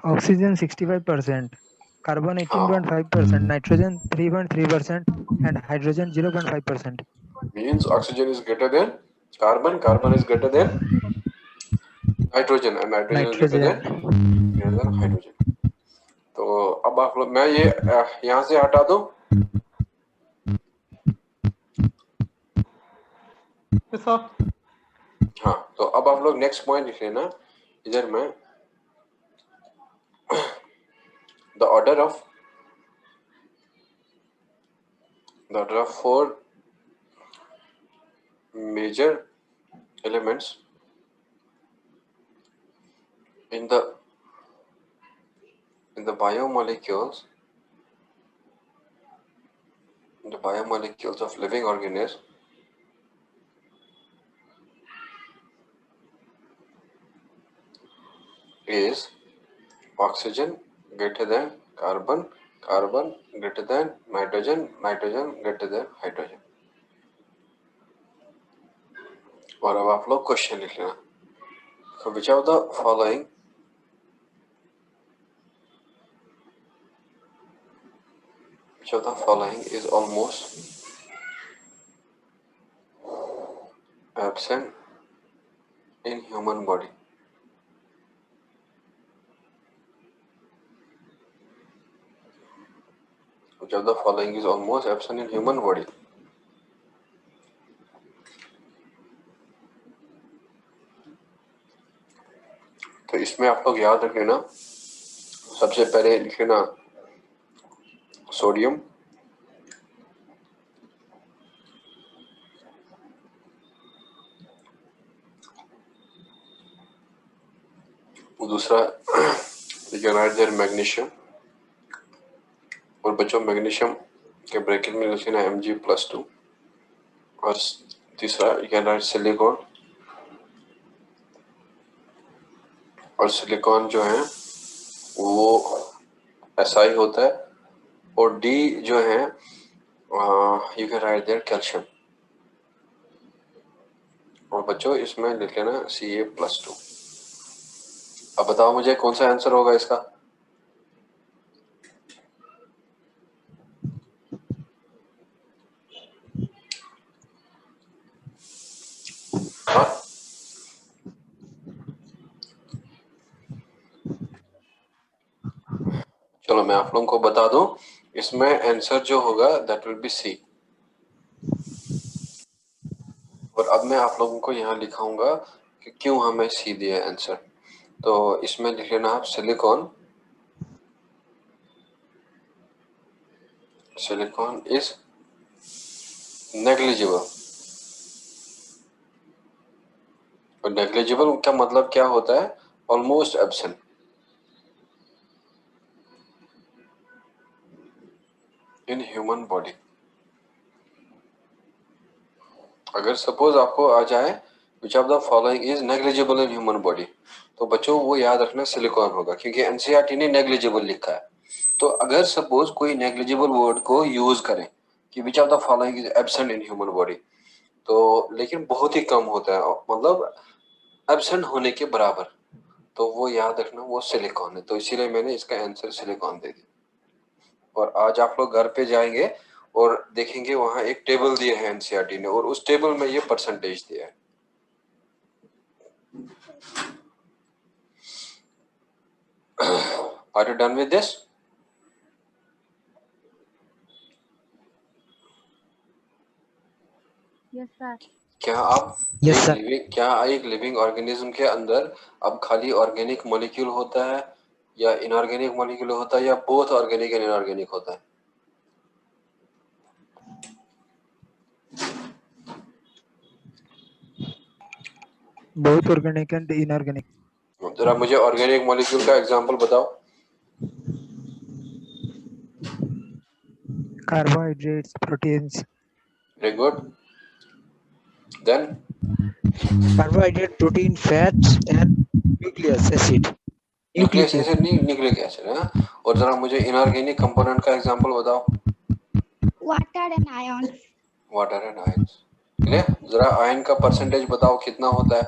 Oxygen 65%, carbon हाँ 18.5%, nitrogen 3.3%, and hydrogen 0.5%. means oxygen is greater than carbon, carbon is greater than nitrogen and nitrogen is Nitrogen. greater than hydrogen. तो अब आप लोग मैं ये यहाँ से हटा दूं। हाँ तो अब आप लोग नेक्स्ट पॉइंट लिख लेना इधर में the order of 4 major elements in the biomolecules of living organisms is oxygen greater than carbon, carbon greater than nitrogen, nitrogen greater than hydrogen. और अब आप लोग क्वेश्चन लिख लेना। So which of the following is almost absent in human body? Which of the following is almost absent in human body? तो इसमें आप लोग याद रख लेना, सबसे पहले लिख लेना सोडियम, दूसरा इधर मैग्नीशियम, और बच्चों मैग्नीशियम के ब्रैकेट में लिख लेना Mg+2, और तीसरा सिलिकॉन, और सिलिकॉन जो है वो SI होता है, और D जो है you can write there calcium, और बच्चों इसमें लिख लेना Ca+2। अब बताओ मुझे कौन सा आंसर होगा इसका? हाँ चलो मैं आप लोगों को बता दूं, इसमें आंसर जो होगा दैट विल बी सी। और अब मैं आप लोगों को यहाँ लिखाऊंगा कि क्यों हमें सी दिया आंसर। तो इसमें लिख लेना आप सिलिकॉन, सिलिकॉन इज नेग्लिजिबल। और नेग्लिजिबल का मतलब क्या होता है? Almost absent. In human body. अगर सपोज आपको आ जाए which of the following is negligible in human body, तो बच्चों वो याद रखना सिलिकॉन होगा, क्योंकि एनसीईआरटी ने नेग्लिजिबल लिखा है। तो अगर सपोज कोई नेग्लिजिबल वर्ड को यूज करें कि which of the following is absent in human body, तो लेकिन बहुत ही कम होता है, मतलब एब्सेंट होने के बराबर, तो वो याद रखना वो सिलिकॉन है। तो इसीलिए मैंने इसका आंसर सिलिकॉन दे दिया। और आज आप लोग घर पे जाएंगे और देखेंगे वहां एक टेबल दिया है एनसीईआरटी ने, और उस टेबल में ये परसेंटेज दिया है। Are you done with this? Yes, sir. क्या आप Yes, sir. एक लिविंग ऑर्गेनिज्म के अंदर अब खाली ऑर्गेनिक मॉलिक्यूल होता है या इनऑर्गेनिक मॉलिक्यूल होता है, या बोथ ऑर्गेनिक एंड इनऑर्गेनिक होता है? Both organic and inorganic. जरा मुझे ऑर्गेनिक मॉलिक्यूल का एग्जांपल बताओ। Carbohydrates, proteins. Very good. Then Carbohydrate, protein, fats, and nucleus acid. Nucleus acid नहीं, न्यूक्लिक एसिड है। और जरा मुझे इनऑर्गेनिक कंपोनेंट का एग्जांपल बताओ। Water and ions. Water and ions. Clear? जरा आयन का परसेंटेज बताओ कितना होता है?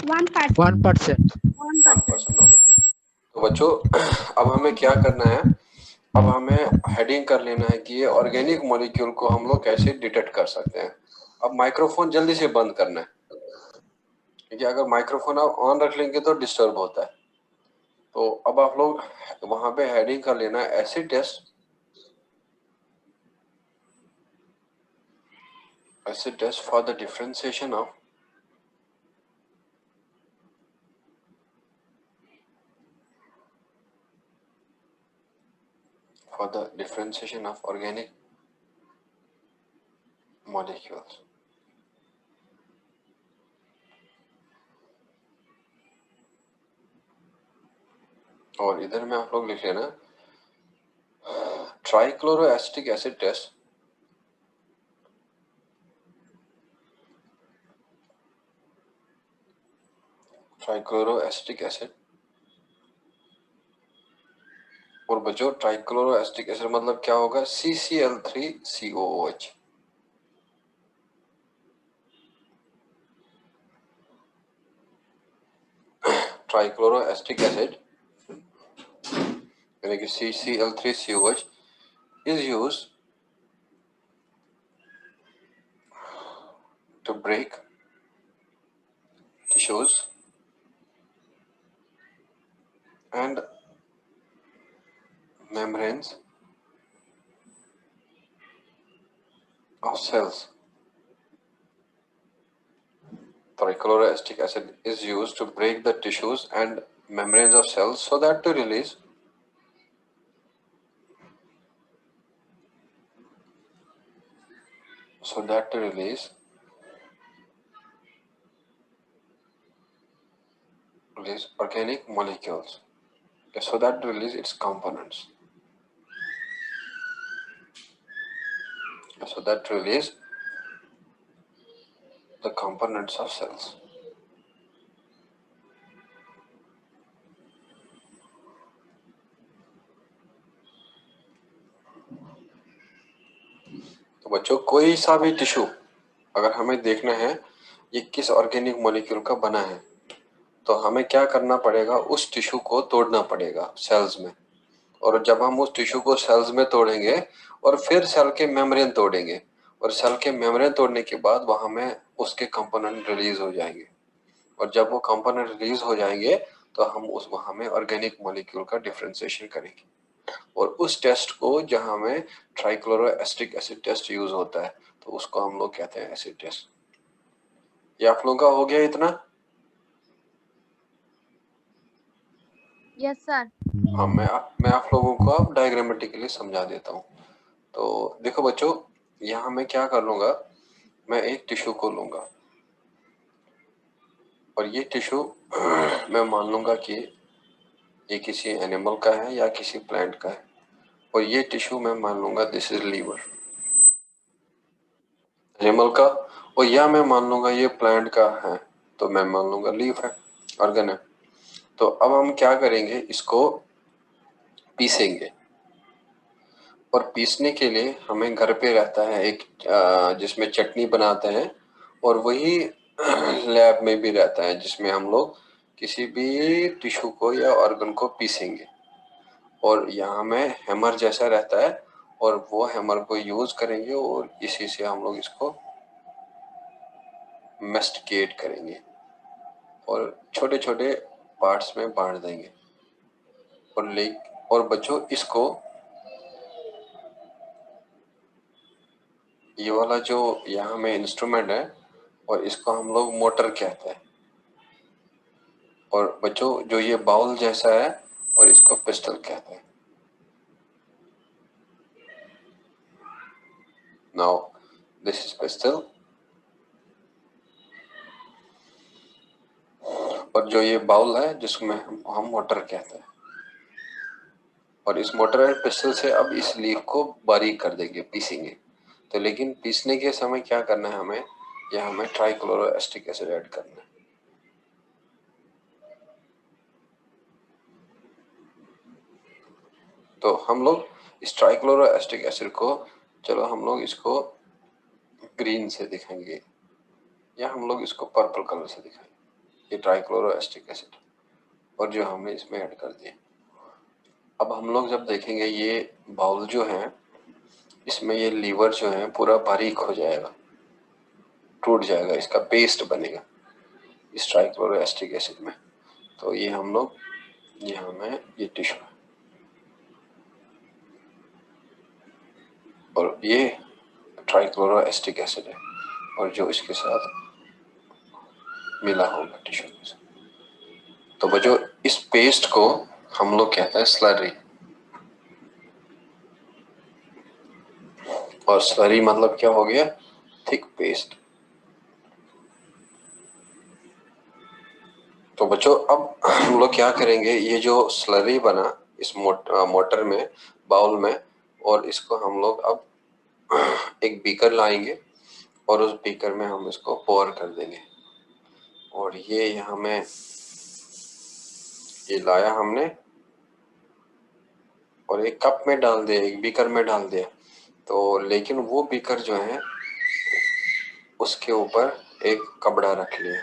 1%. 1%. 1% होगा। तो बच्चों अब हमें क्या करना है, अब हमें हेडिंग कर लेना है कि ये ऑर्गेनिक मॉलिक्यूल को हम लोग कैसे डिटेक्ट कर सकते हैं। अब माइक्रोफोन जल्दी से बंद करना है, क्योंकि अगर माइक्रोफोन आप ऑन रख लेंगे तो डिस्टर्ब होता है। तो अब आप लोग वहां पे हेडिंग कर लेना है acid test, acid test for the differentiation of organic molecules। और इधर में आप लोग लिख लेना trichloroacetic acid test trichloroacetic acid. और बच्चों ट्राइक्लोरोएसिटिक एसिड मतलब क्या होगा, CCl3COOH। ट्राइक्लोरोएसिटिक एसिड यानी कि CCl3COH is used to break tissues and membranes of cells। Trichloroacetic acid is used to break the tissues and membranes of cells so that to release organic molecules, so that to release its components, so that to release the components of cells। तो बच्चों कोई सा भी tissue अगर हमें देखना है ये किस ऑर्गेनिक मॉलिक्यूल का बना है, तो हमें क्या करना पड़ेगा, उस टिश्यू को तोड़ना पड़ेगा सेल्स में। और जब हम उस टिश्यू को सेल्स में तोड़ेंगे और फिर सेल के मेम्ब्रेन तोड़ेंगे, और सेल के मेम्ब्रेन तोड़ने के बाद वहां में उसके कंपोनेंट रिलीज हो जाएंगे। और जब वो कंपोनेंट रिलीज हो जाएंगे तो हम उस वहां में ऑर्गेनिक मॉलिक्यूल का डिफरेंशिएशन करेंगे। और उस टेस्ट को जहां में ट्राइक्लोरोएसिटिक एसिड टेस्ट यूज होता है, तो उसको हम लोग कहते हैं एसिड टेस्ट। ये आप लोगों का हो गया इतना? Yes, sir. हाँ, मैं आप लोगों को अब डायग्रामेटिकली समझा देता हूँ। तो देखो बच्चों, यहाँ मैं क्या कर लूंगा, मैं एक टिश्यू को लूंगा और ये टिश्यू मैं मान लूंगा कि ये किसी एनिमल का है या किसी प्लांट का है। और ये टिश्यू मैं मान लूंगा दिस इज लीवर एनिमल का, और या मैं मान लूंगा ये प्लांट का है, तो मैं मान लूंगा लीफ है, ऑर्गन है। तो अब हम क्या करेंगे, इसको पीसेंगे। और पीसने के लिए हमें घर पे रहता है एक जिसमें चटनी बनाते हैं, और वही लैब में भी रहता है जिसमें हम लोग किसी भी टिश्यू को या ऑर्गन को पीसेंगे। और यहाँ में हैमर जैसा रहता है, और वो हैमर को यूज करेंगे और इसी से हम लोग इसको मेस्टिकेट करेंगे और छोटे छोटे पार्ट्स में बांट देंगे। और बच्चों इसको, ये वाला जो यहाँ में इंस्ट्रूमेंट है, और इसको हम लोग मोटर कहते हैं। और बच्चों जो ये बाउल जैसा है, और इसको पिस्टल कहते हैं। Now this is pistol. और जो ये बाउल है जिसमें हम मोटर कहते हैं। और इस मोटर एंड पिस्टल से अब इस लीफ को बारीक कर देंगे, पीसेंगे। तो लेकिन पीसने के समय क्या करना है हमें, या हमें ट्राइक्लोरोएसिटिक एसिड ऐड करना है। तो हम लोग इस ट्राइक्लोरोएसिटिक एसिड को, चलो हम लोग इसको ग्रीन से दिखाएंगे, या हम लोग इसको पर्पल कलर से दिखाएंगे। ये ट्राइक्लोरोएसिटिक एसिड और जो हमने इसमें ऐड कर दिया। अब हम लोग जब देखेंगे ये बाउल जो है, इसमें ये लीवर जो है पूरा बारीक हो जाएगा, टूट जाएगा, इसका पेस्ट बनेगा इस ट्राइक्लोरोएसिटिक एसिड में। तो ये हम लोग यहाँ में ये टिश्यू है और ये ट्राइक्लोरोएसिटिक एसिड है और जो इसके साथ मिला होगा टिश्यू के साथ। तो बच्चों इस पेस्ट को हम लोग कहते हैं स्लरी, और स्लरी मतलब क्या हो गया, थिक पेस्ट। तो बच्चों अब हम लोग क्या करेंगे, ये जो स्लरी बना इस मोटर में, बाउल में, और इसको हम लोग अब एक बीकर लाएंगे और उस बीकर में हम इसको पोर कर देंगे। और ये यहाँ में ये लाया हमने और एक कप में डाल दिया, एक बीकर में डाल दिया। तो लेकिन वो बीकर जो है उसके ऊपर एक कपड़ा रख लिया,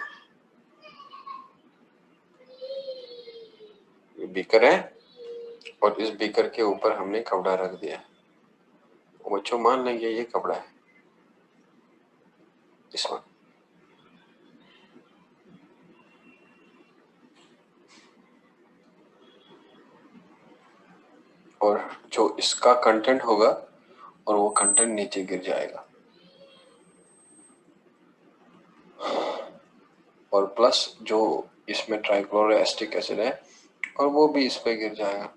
ये बीकर है और इस बीकर के ऊपर हमने कपड़ा रख दिया। बच्चों मान लेंगे ये कपड़ा है, इस वन। और जो इसका कंटेंट होगा और वो कंटेंट नीचे गिर जाएगा, और प्लस जो इसमें ट्राइक्लोरोएसिटिक एसिड है और वो भी इस पे गिर जाएगा।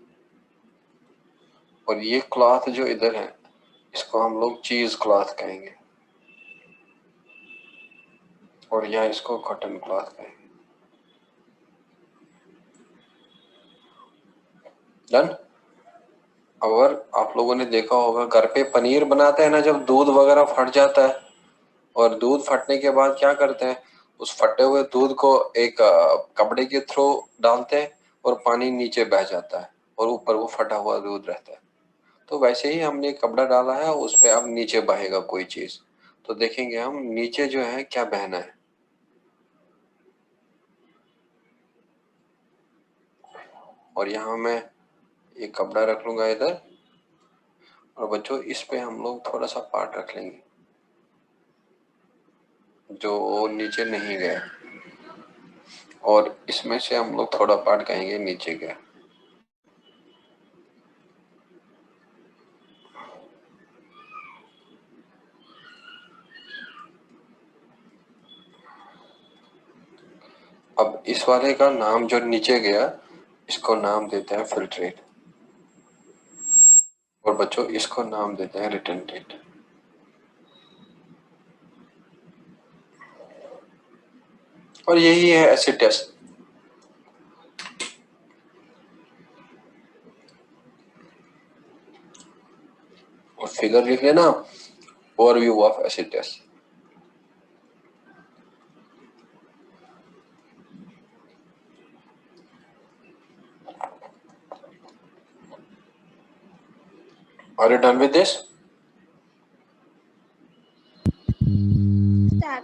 और ये क्लॉथ जो इधर है इसको हम लोग चीज क्लॉथ कहेंगे और यहाँ इसको कॉटन क्लॉथ कहेंगे। डन। अगर आप लोगों ने देखा होगा घर पे पनीर बनाते हैं ना, जब दूध वगैरह फट जाता है और दूध फटने के बाद क्या करते हैं, उस फटे हुए दूध को एक कपड़े के थ्रू डालते हैं और पानी नीचे बह जाता है और ऊपर वो फटा हुआ दूध रहता है। तो वैसे ही हमने एक कपड़ा डाला है, उस पे अब नीचे बहेगा कोई चीज, तो देखेंगे हम नीचे जो है क्या बहना है। और यहाँ मैं एक कपड़ा रख लूंगा इधर, और बच्चों इस पे हम लोग थोड़ा सा पार्ट रख लेंगे जो नीचे नहीं गया, और इसमें से हम लोग थोड़ा पार्ट कहेंगे नीचे गया। अब इस वाले का नाम जो नीचे गया इसको नाम देते हैं फिल्ट्रेट, और बच्चों इसको नाम देते हैं रिटेंटेट। और यही है एसिड टेस्ट। और फिगर लिख लेना, overview of acid test. Are you done with this? Sir.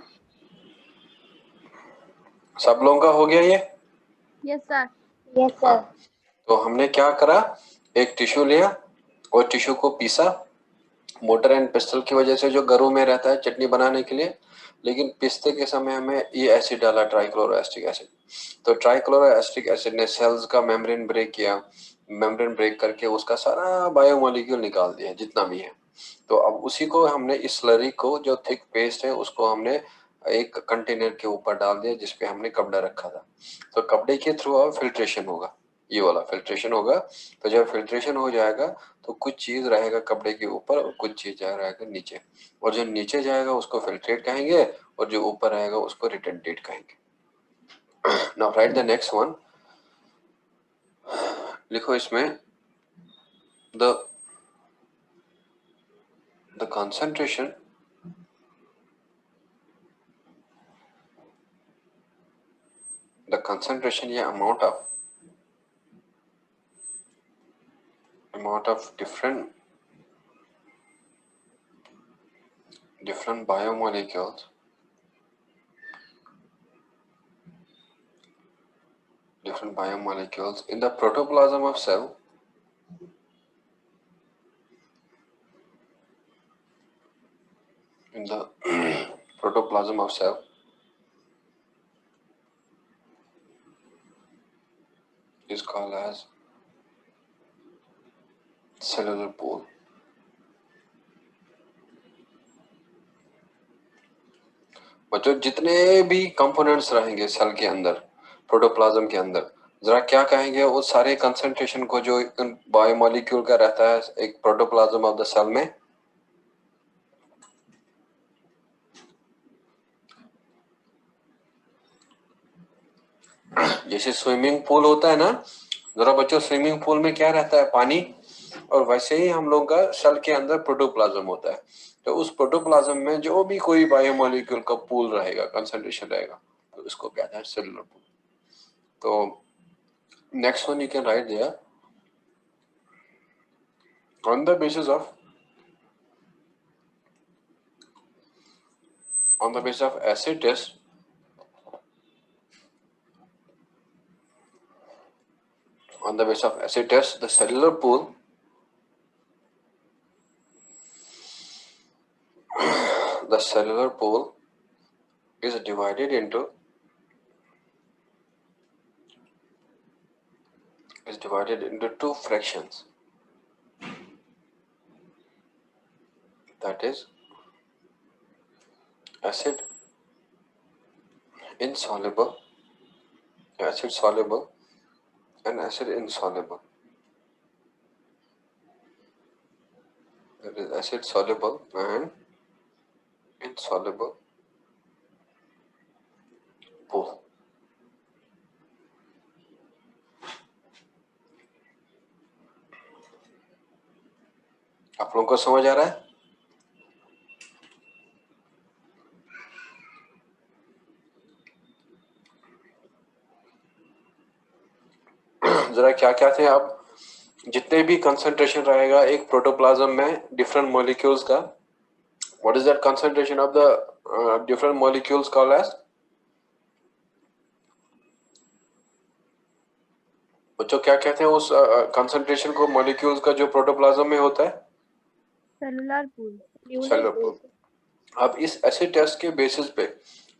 सब लोगों का हो गया ये? Yes, sir. Yes, sir. तो हमने क्या करा, एक टिश्यू लिया और टिश्यू को पीसा मोटर एंड पेस्टल की वजह से जो घरों में रहता है चटनी बनाने के लिए, लेकिन पीसते के समय हमें ये एसिड डाला, ट्राइक्लोरोएसिटिक एसिड। तो ट्राइक्लोरोएसिटिक एसिड ने सेल्स का मेम्ब्रेन ब्रेक किया, मेम्ब्रेन ब्रेक करके उसका सारा बायोमोलिक्यूल निकाल दिया जितना भी है। तो अब उसी को हमने इस स्लरी को, जो थिक पेस्ट है, उसको हमने एक कंटेनर के ऊपर डाल दिया जिसपे हमने कपड़ा रखा था। तो कपड़े के थ्रू अब फिल्ट्रेशन होगा, ये वाला फिल्ट्रेशन होगा। तो जब फिल्ट्रेशन हो जाएगा तो कुछ चीज रहेगा कपड़े के ऊपर और कुछ चीज रहेगा नीचे, और जो नीचे जाएगा उसको फिल्ट्रेट कहेंगे और जो ऊपर रहेगा उसको रिटेंटेट कहेंगे। Now right the next one. लिखो इसमें द concentration या amount of different biomolecules in the protoplasm of cell in the protoplasm of cell is called as cellular pool. बच्चों जितने भी कंपोनेंट्स रहेंगे सेल के अंदर, प्रोटोप्लाज्म के अंदर, जरा क्या कहेंगे उस सारे कंसंट्रेशन को जो बायोमोलिक्यूल का रहता है एक प्रोटोप्लाज्म ऑफ द सेल में? जैसे स्विमिंग पूल होता है ना, जरा बच्चों स्विमिंग पूल में क्या रहता है? पानी। और वैसे ही हम लोग का सेल के अंदर प्रोटोप्लाज्म होता है। तो उस प्रोटोप्लाज्म में जो भी कोई बायोमोलिक्यूल का पूल रहेगा, कंसंट्रेशन रहेगा, तो इसको कहते हैं सेलुलर पूल। तो next one you can write there, on the basis of acid test, the cellular pool is divided into two fractions, that is acid soluble and acid insoluble. That is acid soluble and insoluble pool. आप लोगों को समझ आ रहा है? जरा क्या क्या थे आप, जितने भी कंसंट्रेशन रहेगा एक प्रोटोप्लाज्म में डिफरेंट मॉलिक्यूल्स का, what is that concentration of the different molecules called as? बच्चों क्या कहते हैं उस कंसंट्रेशन को मॉलिक्यूल्स का जो प्रोटोप्लाज्म में होता है? Cellular pool. Cellular pool. अब इस एसिड टेस्ट के बेसिस पे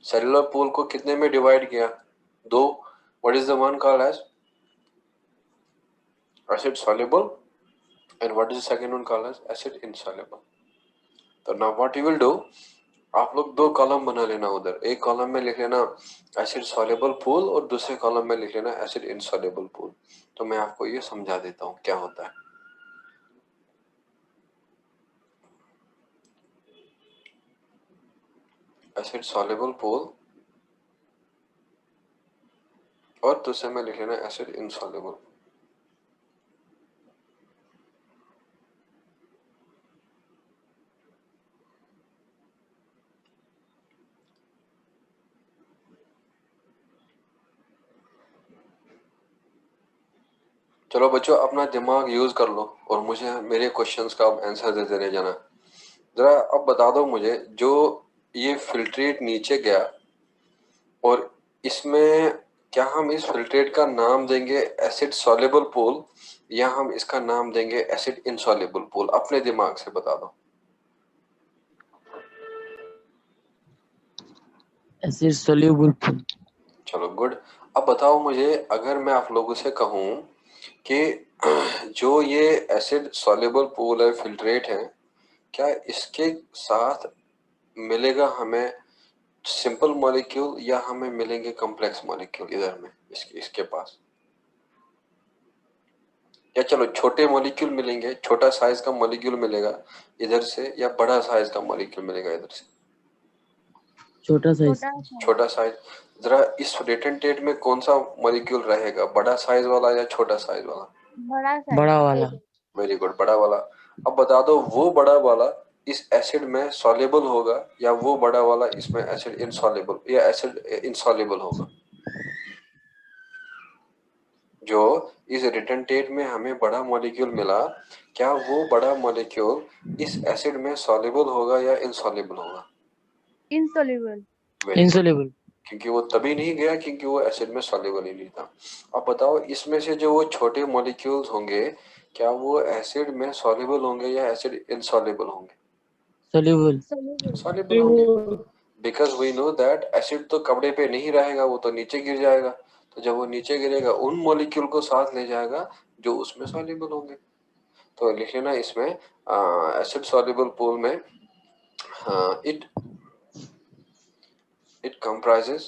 सेलुलर पूल को कितने में डिवाइड किया? दो। What is the one called as acid soluble and what is the second one called as acid insoluble. तो now what you will do, आप लोग दो कॉलम बना लेना उधर, एक कॉलम में लिख लेना एसिड सॉल्युबल पूल और दूसरे कॉलम में लिख लेना एसिड इनसॉल्युबल पूल। तो मैं आपको ये समझा देता हूँ क्या होता है। एसिड सॉल्युबल पूल और दूसरे में लिख लेना एसिड इनसॉल्युबल। चलो बच्चों अपना दिमाग यूज कर लो और मुझे मेरे क्वेश्चंस का आंसर देते रह जाना। जरा अब बता दो मुझे, जो ये फिल्ट्रेट नीचे गया और इसमें क्या हम इस फिल्ट्रेट का नाम देंगे एसिड सॉल्युबल पूल या हम इसका नाम देंगे एसिड इनसॉल्युबल पूल? अपने दिमाग से बता दो। Acid soluble pool. चलो गुड। अब बताओ मुझे, अगर मैं आप लोगों से कहूं कि जो ये एसिड सॉल्युबल पूल है, फिल्ट्रेट है, क्या इसके साथ मिलेगा हमें सिंपल मॉलिक्यूल या हमें मिलेंगे कॉम्प्लेक्स मॉलिक्यूल इधर में इसके पास? या चलो छोटे मॉलिक्यूल मिलेंगे, छोटा साइज का मॉलिक्यूल मिलेगा इधर से या बड़ा साइज का मॉलिक्यूल मिलेगा इधर से? छोटा साइज। छोटा साइज। जरा इस रेटेंटेट में कौन सा मॉलिक्यूल रहेगा, बड़ा साइज वाला या छोटा साइज वाला? बड़ा वाला। वेरी गुड, बड़ा वाला। अब बता दो वो बड़ा वाला इस एसिड में सॉल्युबल होगा या वो बड़ा वाला इसमें एसिड इनसॉल्युबल या एसिड इनसॉल्युबल होगा? जो इस रिटर्नटेट में हमें बड़ा मॉलिक्यूल मिला, क्या वो बड़ा मॉलिक्यूल इस एसिड में सॉल्युबल होगा या इनसॉल्युबल होगा? इनसॉल्युबल। इनसॉल्युबल। क्योंकि वो तभी नहीं गया क्योंकि वो एसिड में सॉल्युबल ही नहीं था। अब बताओ इसमें से जो वो छोटे मॉलिक्यूल्स होंगे क्या वो एसिड में सॉल्युबल होंगे या एसिड इनसॉल्युबल होंगे? Soluble. सॉल्युबल होंगे, because we know that acid तो कपड़े पे नहीं रहेगा, वो तो नीचे गिर जाएगा। तो जब वो नीचे गिरेगा उन मॉलिक्यूल को साथ ले जाएगा जो उसमें सॉल्युबल होंगे। तो लिख लेना इसमें एसिड सॉल्युबल पूल में it comprises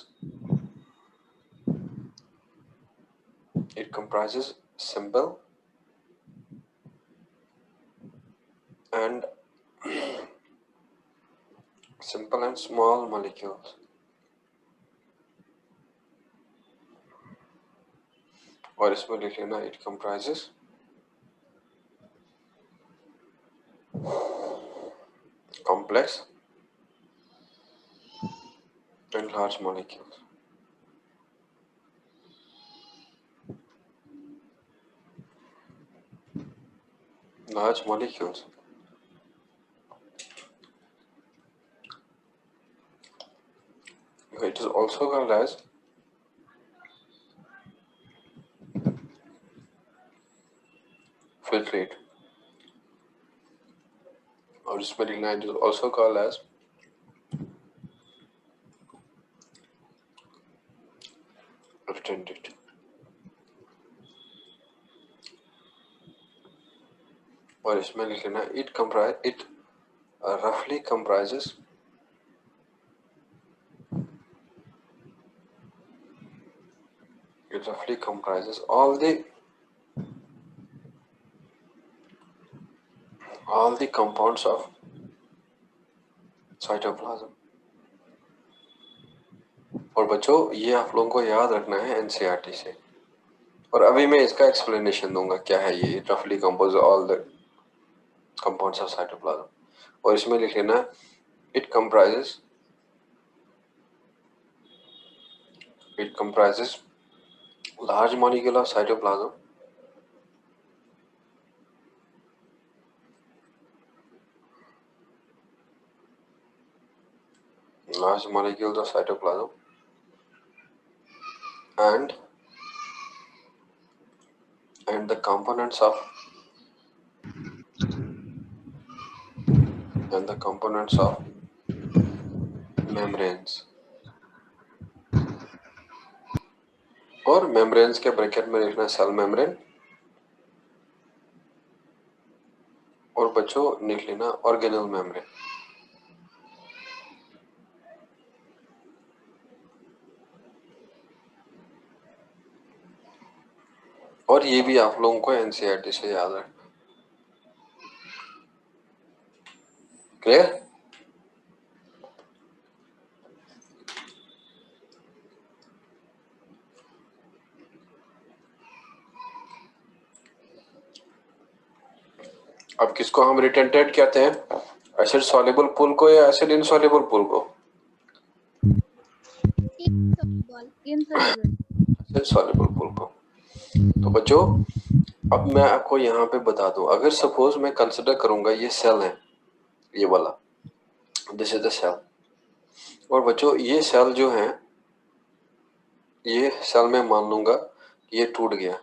simple and small molecules, और इसमें लिख लेना it comprises complex and large molecules. Large molecules. It is also called as filtrate, और इसमें लिखना it is also called as retentate, और इसमें लिख लेना it roughly comprises all the compounds of cytoplasm। और बच्चों ये आप लोगों को याद रखना है एनसीईआरटी से, और अभी मैं इसका एक्सप्लेनेशन दूंगा क्या है ये रफली compose all the compounds of cytoplasm. और इसमें लिख लेना it comprises large molecule of cytoplasm, and the components of membranes, और membranes के ब्रैकेट में लिखना सेल मेम्ब्रेन, और बच्चों लिख लेना ऑर्गेनल मेम्ब्रेन। और ये भी आप लोगों को एनसीईआरटी से याद रखना। क्लियर? अब किसको हम रिटेंटेट कहते हैं, एसिड सॉल्युबल पूल को या एसिड इनसॉल्युबल पूल को? एसिड सॉल्युबल पूल को। तो बच्चों अब मैं आपको यहाँ पे बता दूं, अगर सपोज मैं कंसिडर करूंगा ये सेल है, ये वाला, दिस इज द सेल, और बच्चों ये सेल जो है, ये सेल में मान लूंगा ये टूट गया।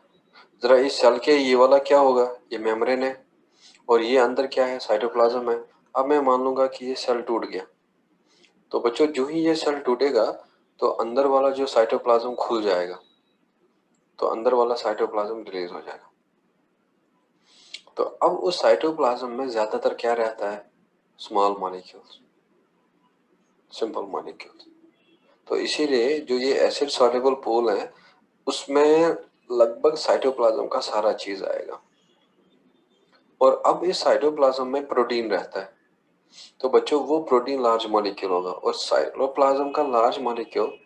जरा इस सेल के ये वाला क्या होगा, ये मेम्ब्रेन है, और ये अंदर क्या है, साइटोप्लाज्म है। अब मैं मान लूंगा कि ये सेल टूट गया, तो बच्चों जो ही ये सेल टूटेगा तो अंदर वाला जो साइटोप्लाज्म खुल जाएगा, तो अंदर वाला साइटोप्लाज्म रिलीज हो जाएगा। तो अब उस साइटोप्लाज्म में ज्यादातर क्या रहता है, स्मॉल मॉलिक्यूल्स, सिंपल मॉलिक्यूल्स। तो इसीलिए जो ये एसिड सॉल्युबल पूल है उसमें लगभग साइटोप्लाज्म का सारा चीज आएगा। और अब इस साइटोप्लाज्म में प्रोटीन रहता है, तो बच्चों वो प्रोटीन लार्ज मॉलिक्यूल होगा, और साइटोप्लाज्म का लार्ज मॉलिक्यूल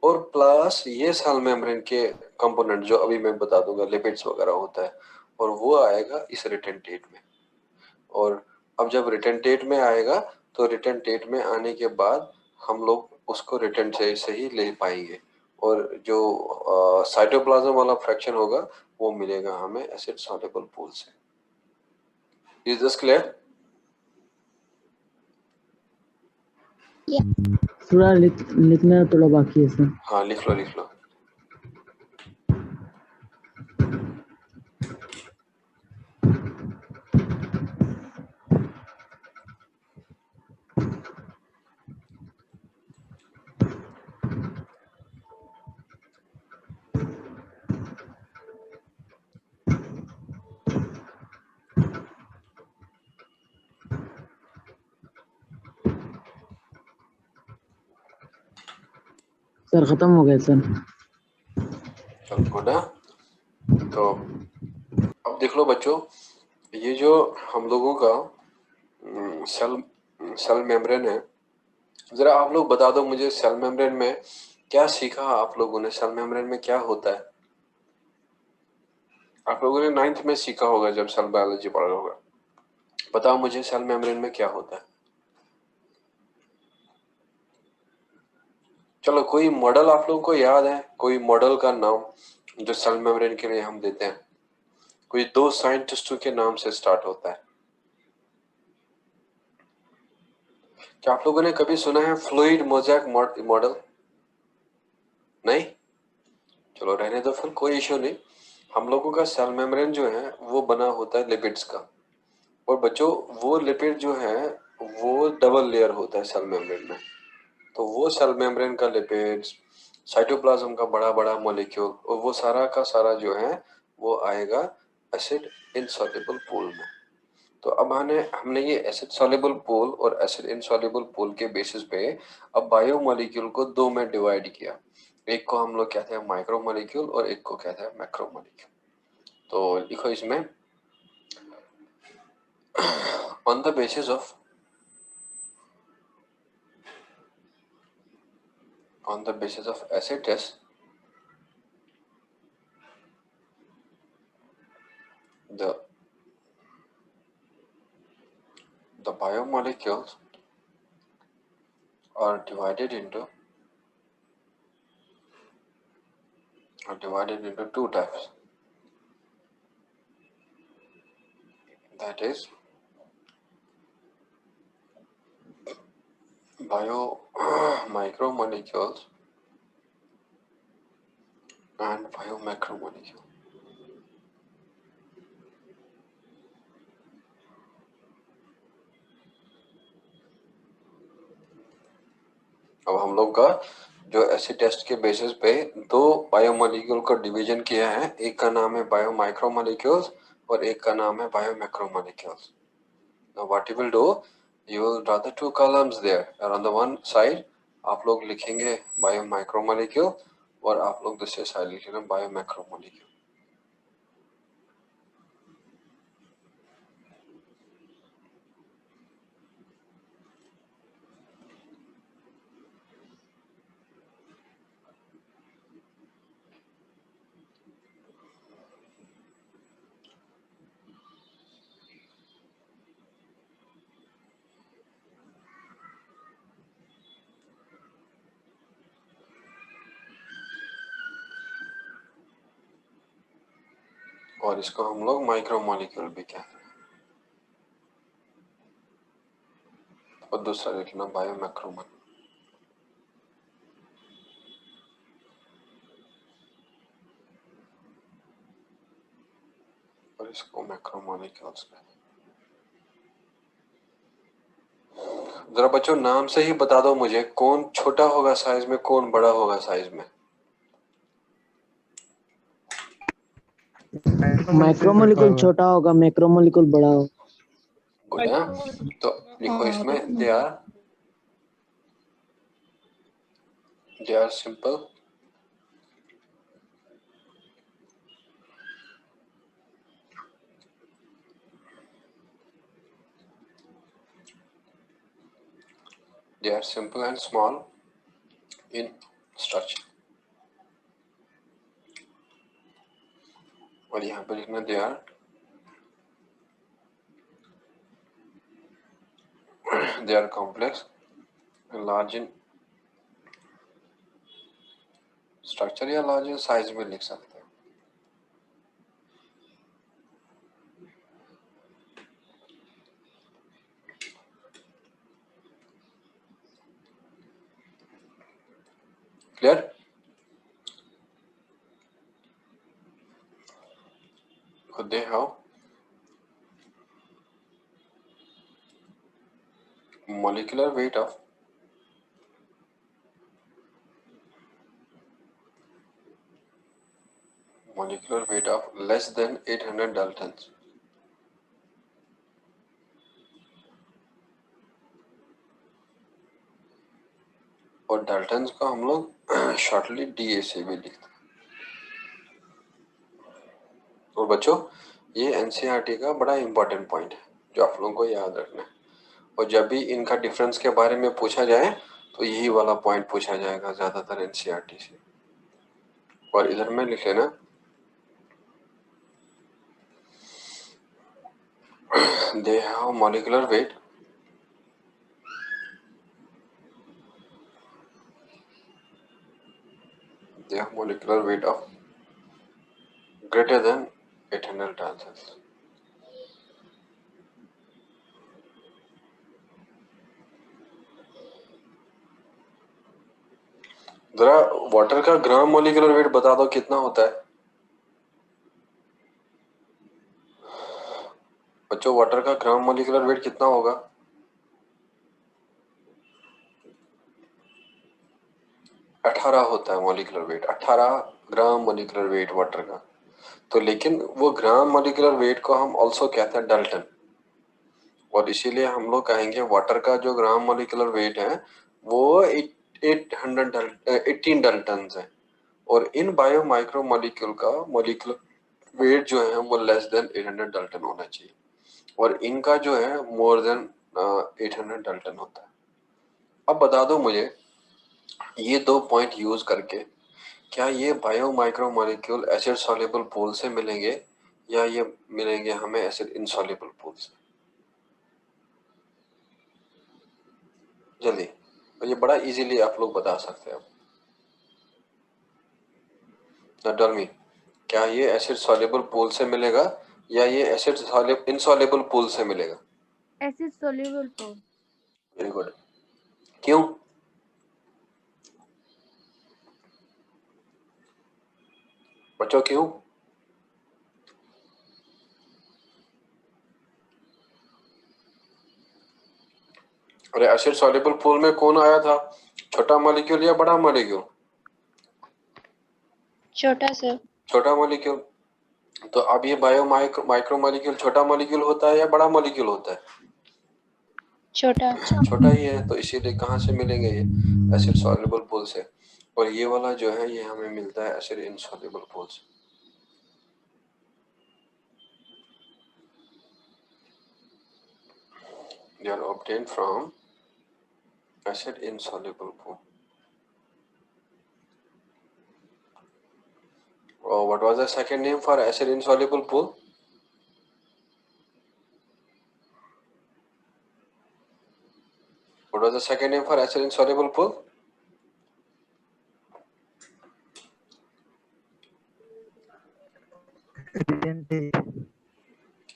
और प्लस ये सेल मेम्ब्रेन के कंपोनेंट जो अभी मैं बता दूंगा, लिपिड्स वगैरह होता है, और वो आएगा इस रिटेंटेट में। और अब जब रिटेंटेट में आएगा तो रिटेंटेट में आने के बाद हम लोग उसको रिटेंटेट से ही ले पाएंगे, और जो साइटोप्लाज्म वाला फ्रैक्शन होगा वो मिलेगा हमें एसिड सॉल्युबल पूल से। Is this clear? थोड़ा लिखना थोड़ा बाकी है सर। हाँ लिख लो। सर खत्म हो गया सर। चलो गुड है। तो अब देख लो बच्चों, ये जो हम लोगों का सेल सेल मेम्ब्रेन है, जरा आप लोग बता दो मुझे सेल मेम्ब्रेन में क्या सीखा आप लोगों ने, सेल मेम्ब्रेन में क्या होता है? आप लोगों ने 9th में सीखा होगा जब सेल बायोलॉजी पढ़ा होगा। बताओ मुझे सेल मेम्ब्रेन में क्या होता है। चलो कोई मॉडल आप लोगों को याद है, कोई मॉडल का नाम जो सेल मेम्ब्रेन के लिए हम देते हैं, कोई 2 साइंटिस्टों के नाम से स्टार्ट होता है। क्या आप लोगों ने कभी सुना है फ्लूइड मोज़ेक मॉडल? नहीं? चलो रहने दो फिर, कोई इश्यू नहीं। हम लोगों का सेल मेम्ब्रेन जो है वो बना होता है लिपिड्स का, और बच्चों वो लिपिड जो है वो डबल लेयर होता है सेल मेम्ब्रेन में। तो वो सेल मेम्ब्रेन का लिपिड्स, साइटोप्लाज्म का बड़ा बड़ा मॉलिक्यूल, और वो सारा का सारा जो है वो आएगा एसिड इनसॉल्युबल पूल में। तो अब हमने ये एसिड सॉल्युबल पूल और एसिड इनसॉल्युबल पूल के बेसिस पे अब बायो मॉलिक्यूल को 2 में डिवाइड किया। एक को हम लोग कहते हैं माइक्रो मॉलिक्यूल और एक को कहते हैं मैक्रो मॉलिक्यूल। तो लिखो इसमें on the basis of acid test, the biomolecules are divided into 2 types, that is bio micromolecules and biomacromolecule। अब हम लोग का जो एसिड टेस्ट के बेसिस पे 2 बायोमोलिक्यूल का डिवीजन किया है, एक का नाम है बायोमाइक्रोमोलिक्यूल्स और एक का नाम है बायोमैक्रोमोलिक्यूल्स। Now what you will do, you will draw the 2 columns there, and on the one side आप लोग लिखेंगे बायोमाइक्रोमोलिक्यूल और आप लोग दूसरे साइड लिखेंगे बायोमैक्रोमोलिक्यूल। और इसको हम लोग माइक्रोमोलिक्यूल भी कहते हैं, और दूसरा लिखना बायोमैक्रोमोलिक्यूल, और इसको मैक्रोमोलिक्यूल्स कहते हैं। जरा बच्चों नाम से ही बता दो मुझे, कौन छोटा होगा साइज में, कौन बड़ा होगा साइज में? माइक्रोमोलिक्यूल छोटा होगा, मैक्रोमोलिक्यूल बड़ा होगा। गुड है। तो लिखो इसमें they are simple and small in structure, और यहाँ पे लिखना they are complex and large in structure या लार्ज इन साइज में लिख सकते हैं। Clear? they have molecular weight of less than 800 Daltons. और डाल्टन्स को हम लोग शॉर्टली DAC भी लिखते हैं। और बच्चों ये NCERT का बड़ा इंपॉर्टेंट पॉइंट है जो आप लोगों को याद रखना है, और जब भी इनका डिफरेंस के बारे में पूछा जाए तो यही वाला पॉइंट पूछा जाएगा ज्यादातर NCERT से। और इधर में लिख लेना they have molecular weight of greater than 800 Daltons. जरा वाटर का ग्राम मोलिकुलर वेट बता दो कितना होता है बच्चों। वाटर का ग्राम मोलिकुलर वेट कितना होगा? 18 होता है molecular weight, 18 gram molecular weight water का। तो लेकिन वो ग्राम मोलिकुलर वेट को हम ऑल्सो कहते हैं डाल्टन, और इसीलिए हम लोग कहेंगे वाटर का जो ग्राम मोलिकुलर वेट है वो 18 डाल्टन है, और इन बायो माइक्रो मोलिक्यूल का मोलिकुलर वेट जो है वो लेस देन 800 डाल्टन होना चाहिए, और इनका जो है मोर देन 800 डाल्टन होता है। अब बता दो मुझे ये दो पॉइंट यूज करके क्या ये bio micro molecule acid soluble pool से मिलेंगे या ये मिलेंगे हमें एसिड इनसॉल्युबल पूल से? जल्दी, और ये बड़ा इजीली आप लोग बता सकते हो। टेल मी, क्या ये एसिड सॉल्युबल पूल से मिलेगा या ये एसिड इनसॉल्युबल पूल से मिलेगा? Acid soluble pool. Very good. क्यों? बच्चों क्यों? अरे एसिड सॉल्युबल पूल में कौन आया था, छोटा मॉलिक्यूल या बड़ा मॉलिक्यूल? छोटा सर। छोटा मॉलिक्यूल। तो अब ये बायो माइक्रो मॉलिक्यूल छोटा मॉलिक्यूल होता है या बड़ा मॉलिक्यूल होता है? छोटा। छोटा ही है, तो इसीलिए कहाँ से मिलेंगे ये एसिड सॉल्युबल पूल से, और ये वाला जो है ये हमें मिलता है एसिड इनसॉल्युबल पूल से। They are obtained from acid insoluble pool. Oh, what was the second name for acid insoluble pool? What was the second name for acid insoluble pool?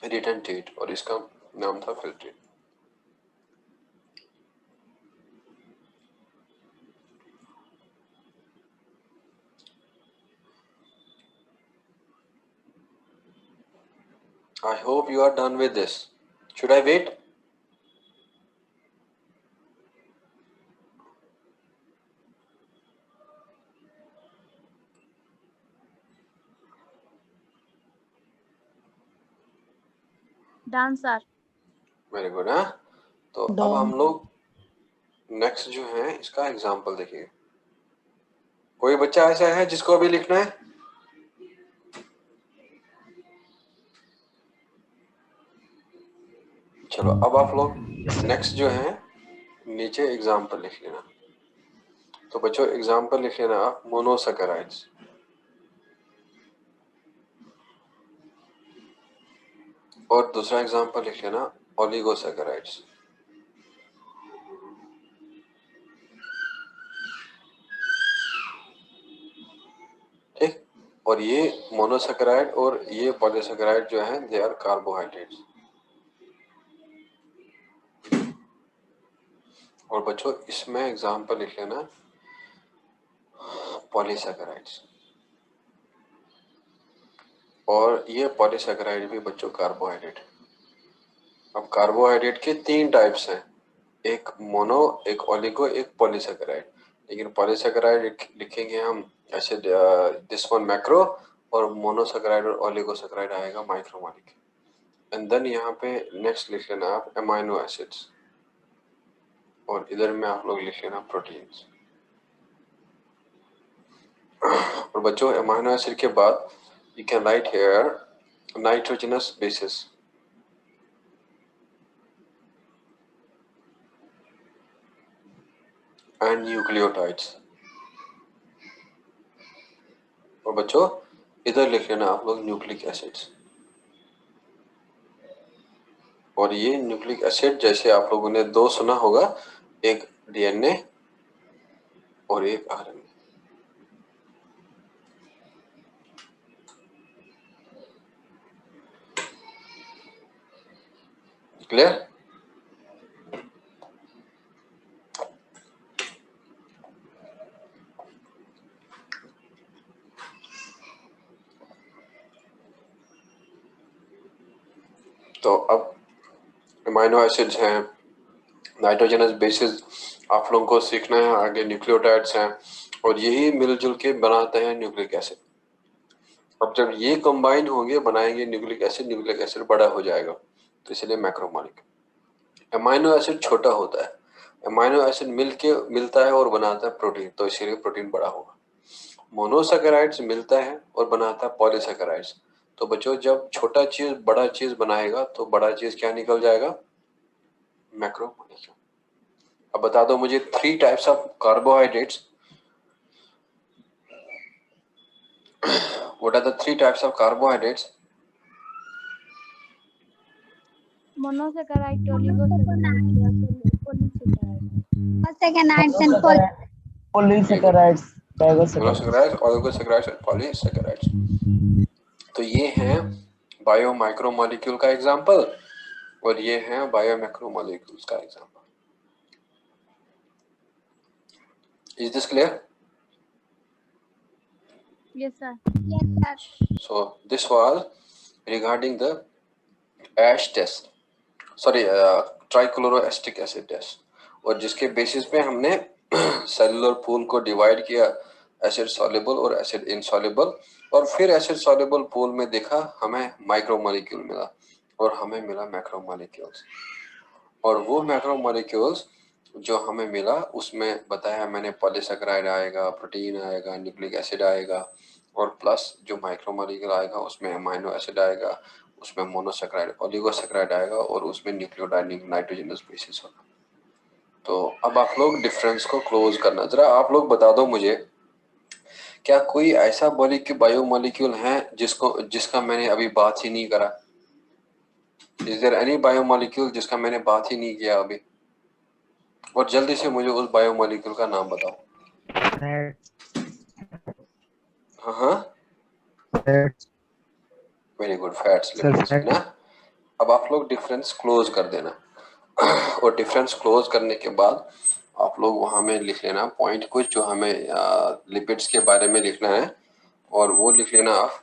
रिटेंटेट, और इसका नाम था filtrate. I hope you are done with this. Should I wait? Done sir. Very good. हाँ, तो अब हम लोग next जो है इसका एग्जांपल देखिए। कोई बच्चा ऐसा है जिसको अभी लिखना है? चलो अब आप लोग नेक्स्ट जो है नीचे एग्जांपल लिख लेना। तो बच्चों एग्जांपल लिख लेना आप मोनोसैकेराइड्स, और दूसरा एग्जांपल लिख लेना ओलिगोसैकेराइड्स। ठीक, और ये मोनोसैकेराइड और ये पॉलीसैकेराइड जो है दे आर कार्बोहाइड्रेट्स। और बच्चों इसमें एग्जांपल लिख लेना पॉलीसैकेराइड्स, और ये पॉलीसैकेराइड भी बच्चों कार्बोहाइड्रेट। अब कार्बोहाइड्रेट के तीन टाइप्स हैं, एक मोनो, एक ओलिगो, एक पॉलीसेकेराइड। लेकिन पॉलीसेकेराइड लिखेंगे हम ऐसे, दिस वन मैक्रो, और मोनोसेकेराइड और ओलिगोसेकेराइड आएगा माइक्रोमोलिक्यूल। एंड देन यहाँ पे नेक्स्ट लिख लेना आप एमाइनो एसिड्स, और इधर में आप लोग लिख लेना प्रोटीन्स। और बच्चों एमाइनो एसिड के बाद you can right here nitrogenous bases, and nucleotides. और बच्चों इधर लिख लेना आप लोग न्यूक्लिक एसिड्स। और ये न्यूक्लिक एसिड जैसे आप लोगों ने दो सुना होगा, एक डीएनए और एक आरएनए। क्लियर? तो अब अमाइनो एसिड्स हैं, नाइट्रोजनस बेसिस आप लोगों को सीखना है, आगे न्यूक्लियोटाइड्स हैं, और यही मिलजुल के बनाते हैं न्यूक्लिक एसिड। अब जब ये कंबाइन होंगे बनाएंगे न्यूक्लिक एसिड, न्यूक्लिक एसिड बड़ा हो जाएगा, तो इसलिए मैक्रोमोलिक्यूल। अमाइनो एसिड छोटा होता है, अमाइनो एसिड मिलता है और बनाता है प्रोटीन, तो इसीलिए प्रोटीन बड़ा होगा। मोनोसैकेराइड्स मिलता है और बनाता है पॉलीसैकेराइड्स। तो बच्चों जब छोटा चीज बड़ा चीज बनाएगा तो बड़ा चीज क्या निकल जाएगा? मैक्रोमोलिक्यूल। अब बता दो मुझे 3 types of carbohydrates. What are the 3 types of carbohydrates? Monosaccharide, oligosaccharide, polysaccharide. Monosaccharides and poly. Polysaccharides, digosaccharides. Monosaccharides, oligosaccharides और polysaccharides। तो ये हैं बायो माइक्रोमोलिक्यूल का एग्जांपल, और ये हैं बायो मैक्रोमोलिक्यूल्स का example. Is this clear? Yes, sir. Yes, sir. So this was regarding the ASH test, sorry, trichloroacetic acid test, और जिसके बेसिस पे हमने सेलुलर पूल को डिवाइड किया, एसिड सॉल्युबल और एसिड इनसॉल्युबल, और फिर एसिड सॉल्युबल पूल में देखा हमें माइक्रोमोलिक्यूल मिला और हमें मिला मैक्रोमोलिक्यूल्स। और वो मैक्रोमोलिक्यूल्स जो हमें मिला उसमें बताया मैंने पॉलीसैकेराइड आएगा, प्रोटीन आएगा, न्यूक्लिक एसिड आएगा, और प्लस जो माइक्रोमोलिक्यूल आएगा उसमें अमाइनो एसिड आएगा, उसमें मोनोसैकेराइड, ओलिगोसैकेराइड आएगा, और उसमें न्यूक्लियोटाइड नाइट्रोजनस बेसिस होगा। तो अब आप लोग डिफरेंस को क्लोज करना, जरा आप लोग बता दो मुझे, क्या कोई ऐसा बायोमोलिक्यूल है जिसका मैंने अभी बात ही नहीं करा? इज देयर एनी बायोमोलिक्यूल जिसका मैंने बात ही नहीं किया अभी? और जल्दी से मुझे उस बायोमोलिक्यूल का नाम बताओ। हाँ, वेरी गुड, फैट्स, लिपिड्स है ना। अब आप लोग डिफरेंस क्लोज कर देना, और डिफरेंस क्लोज करने के बाद आप लोग वहां में लिख लेना पॉइंट कुछ जो हमें लिपिड्स के बारे में लिखना है, और वो लिख लेना आप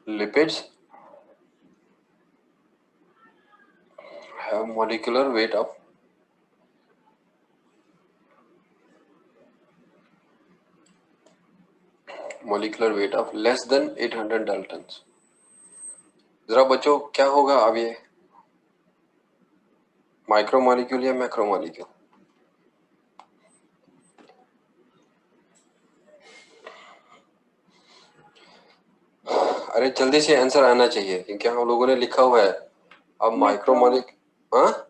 lipids have molecular weight of less than 800 Dalton's. जरा बच्चों क्या होगा अब, ये माइक्रोमोलिक्यूल या मैक्रोमोलिक्यूल? अरे जल्दी से आंसर आना चाहिए, क्योंकि हम लोगों ने लिखा हुआ है अब माइक्रोमोलिक्यूल। हाँ,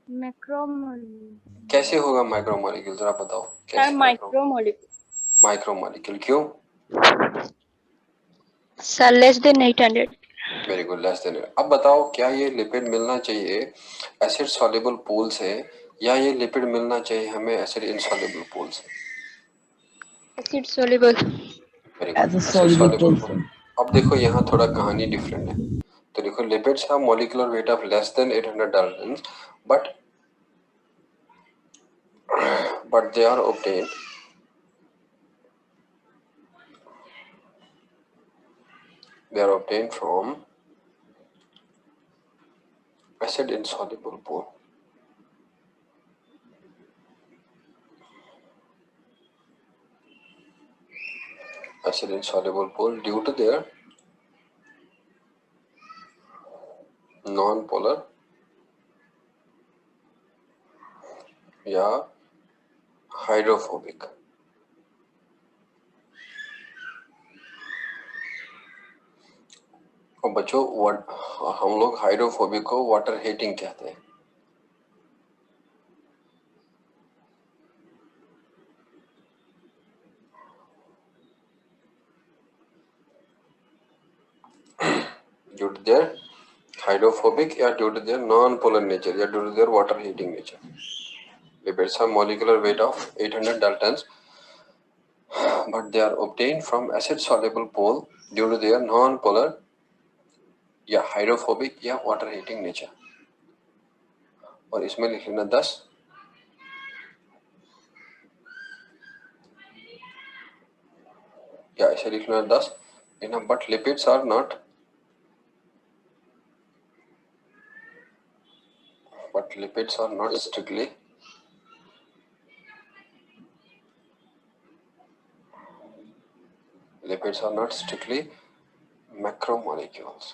मैक्रोमोलिक्यूल। कैसे होगा माइक्रोमोलिक्यूल, जरा बताओ कैसे? माइक्रोमोलिक्यूल क्यों? Sir, less than 800. Very good, less than. अब बताओ क्या ये लिपिड मिलना चाहिए एसिड सॉल्युबल पूल से, या ये लिपिड मिलना चाहिए हमें एसिड इनसॉल्युबल पूल से? Acid soluble. Very good, As a acid soluble soluble pool. Pool. अब देखो यहाँ थोड़ा कहानी डिफरेंट है। तो देखो lipids have molecular weight of less than 800 Dalton's, but they are obtained from acid insoluble pole. Acid insoluble pole due to their non-polar या hydrophobic. और बच्चों हम लोग हाइड्रोफोबिक को वाटर हीटिंग कहते हैं। ड्यू टू देयर हाइड्रोफोबिक या due to their non polar nature या due to their water hating nature. Lipids have molecular weight of 800 daltons, but they are obtained from acid-soluble pole due to their non-polar या hydrophobic या water hating nature. और इसमें लिख लेना 10। या इसे लिख लेना 10 लेना, but lipids are not, but lipids are not strictly macromolecules।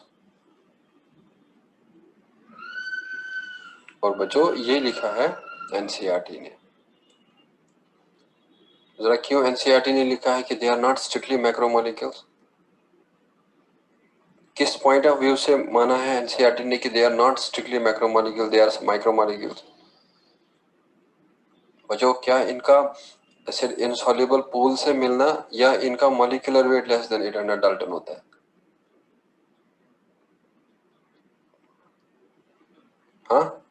और बच्चों ये लिखा है एनसीईआरटी ने। जरा क्यों एनसीईआरटी ने लिखा है कि they are not strictly macromolecules? किस पॉइंट ऑफ व्यू से माना है एनसीईआरटी ने कि they are not strictly macromolecule, they are micromolecules? बच्चों क्या इनका एसिड इनसॉल्युबल पूल से मिलना या इनका molecular weight less than 800 Dalton होता है? हाँ,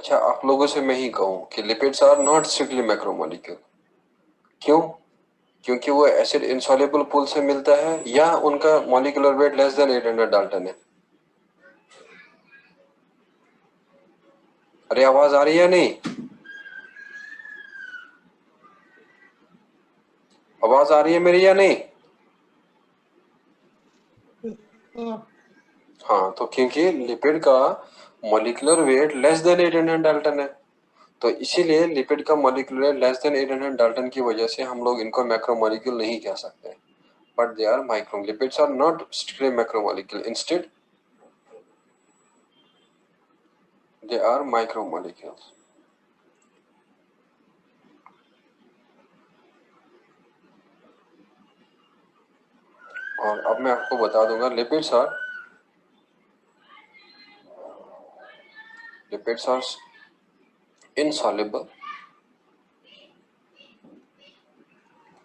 अच्छा आप लोगों से मैं ही कहूं कि lipids are not strictly macromolecule. क्यों? क्योंकि वो एसिड इनसॉल्युबल पूल से मिलता है या उनका molecular weight less than 800 Dalton है। अरे आवाज आ रही है नहीं? आवाज आ रही है मेरी या नहीं? हाँ, तो क्योंकि लिपिड का molecular weight less than 800 Dalton है, तो इसीलिए लिपिड का molecular weight less than 800 Dalton की वजह से हम लोग इनको मैक्रोमोलिक्यूल नहीं कह सकते, but they are micro. Lipids are not strictly macromolecule, instead they are micromolecules. और अब मैं आपको बता दूंगा lipids are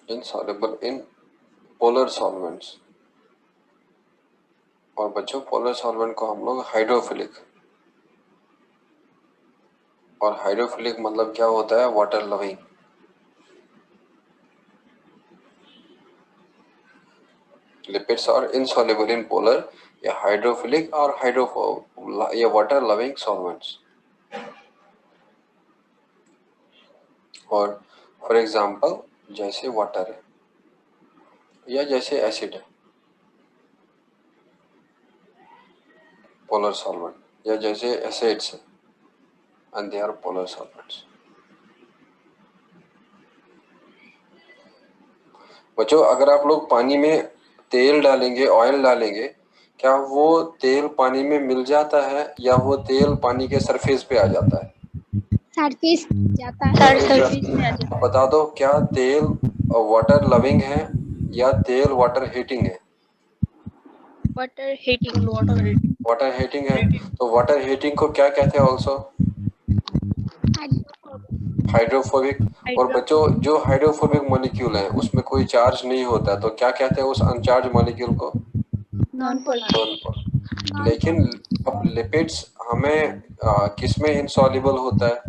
insoluble in polar solvents। और बच्चों पोलर सॉल्वेंट को हम लोग हाइड्रोफिलिक, और हाइड्रोफिलिक मतलब क्या होता है? Water loving. Lipids are insoluble in polar या हाइड्रोफिलिक और या वाटर लविंग सॉल्वेंट्स। और फॉर एग्जांपल जैसे वाटर है या जैसे एसिड है, पोलर सॉल्वेंट, या जैसे acids and they are polar solvents. बच्चों अगर आप लोग पानी में तेल डालेंगे, ऑयल डालेंगे, क्या वो तेल पानी में मिल जाता है या वो तेल पानी के सरफेस पे आ जाता है? सरफेस जाता है। सरफेस में आ जाता है। बता दो क्या तेल वाटर लविंग है या तेल वाटर हीटिंग है? Water heating. वाटर हीटिंग है। तो वाटर हीटिंग को क्या कहते हैं ऑल्सो? हाइड्रोफोबिक। और बच्चों जो हाइड्रोफोबिक मॉलिक्यूल है उसमें कोई चार्ज नहीं होता, तो क्या कहते हैं उस अनचार्ज मॉलिक्यूल को? Non polar. लेकिन अब लिपिड्स हमें किसमें इनसॉल्युबल होता है?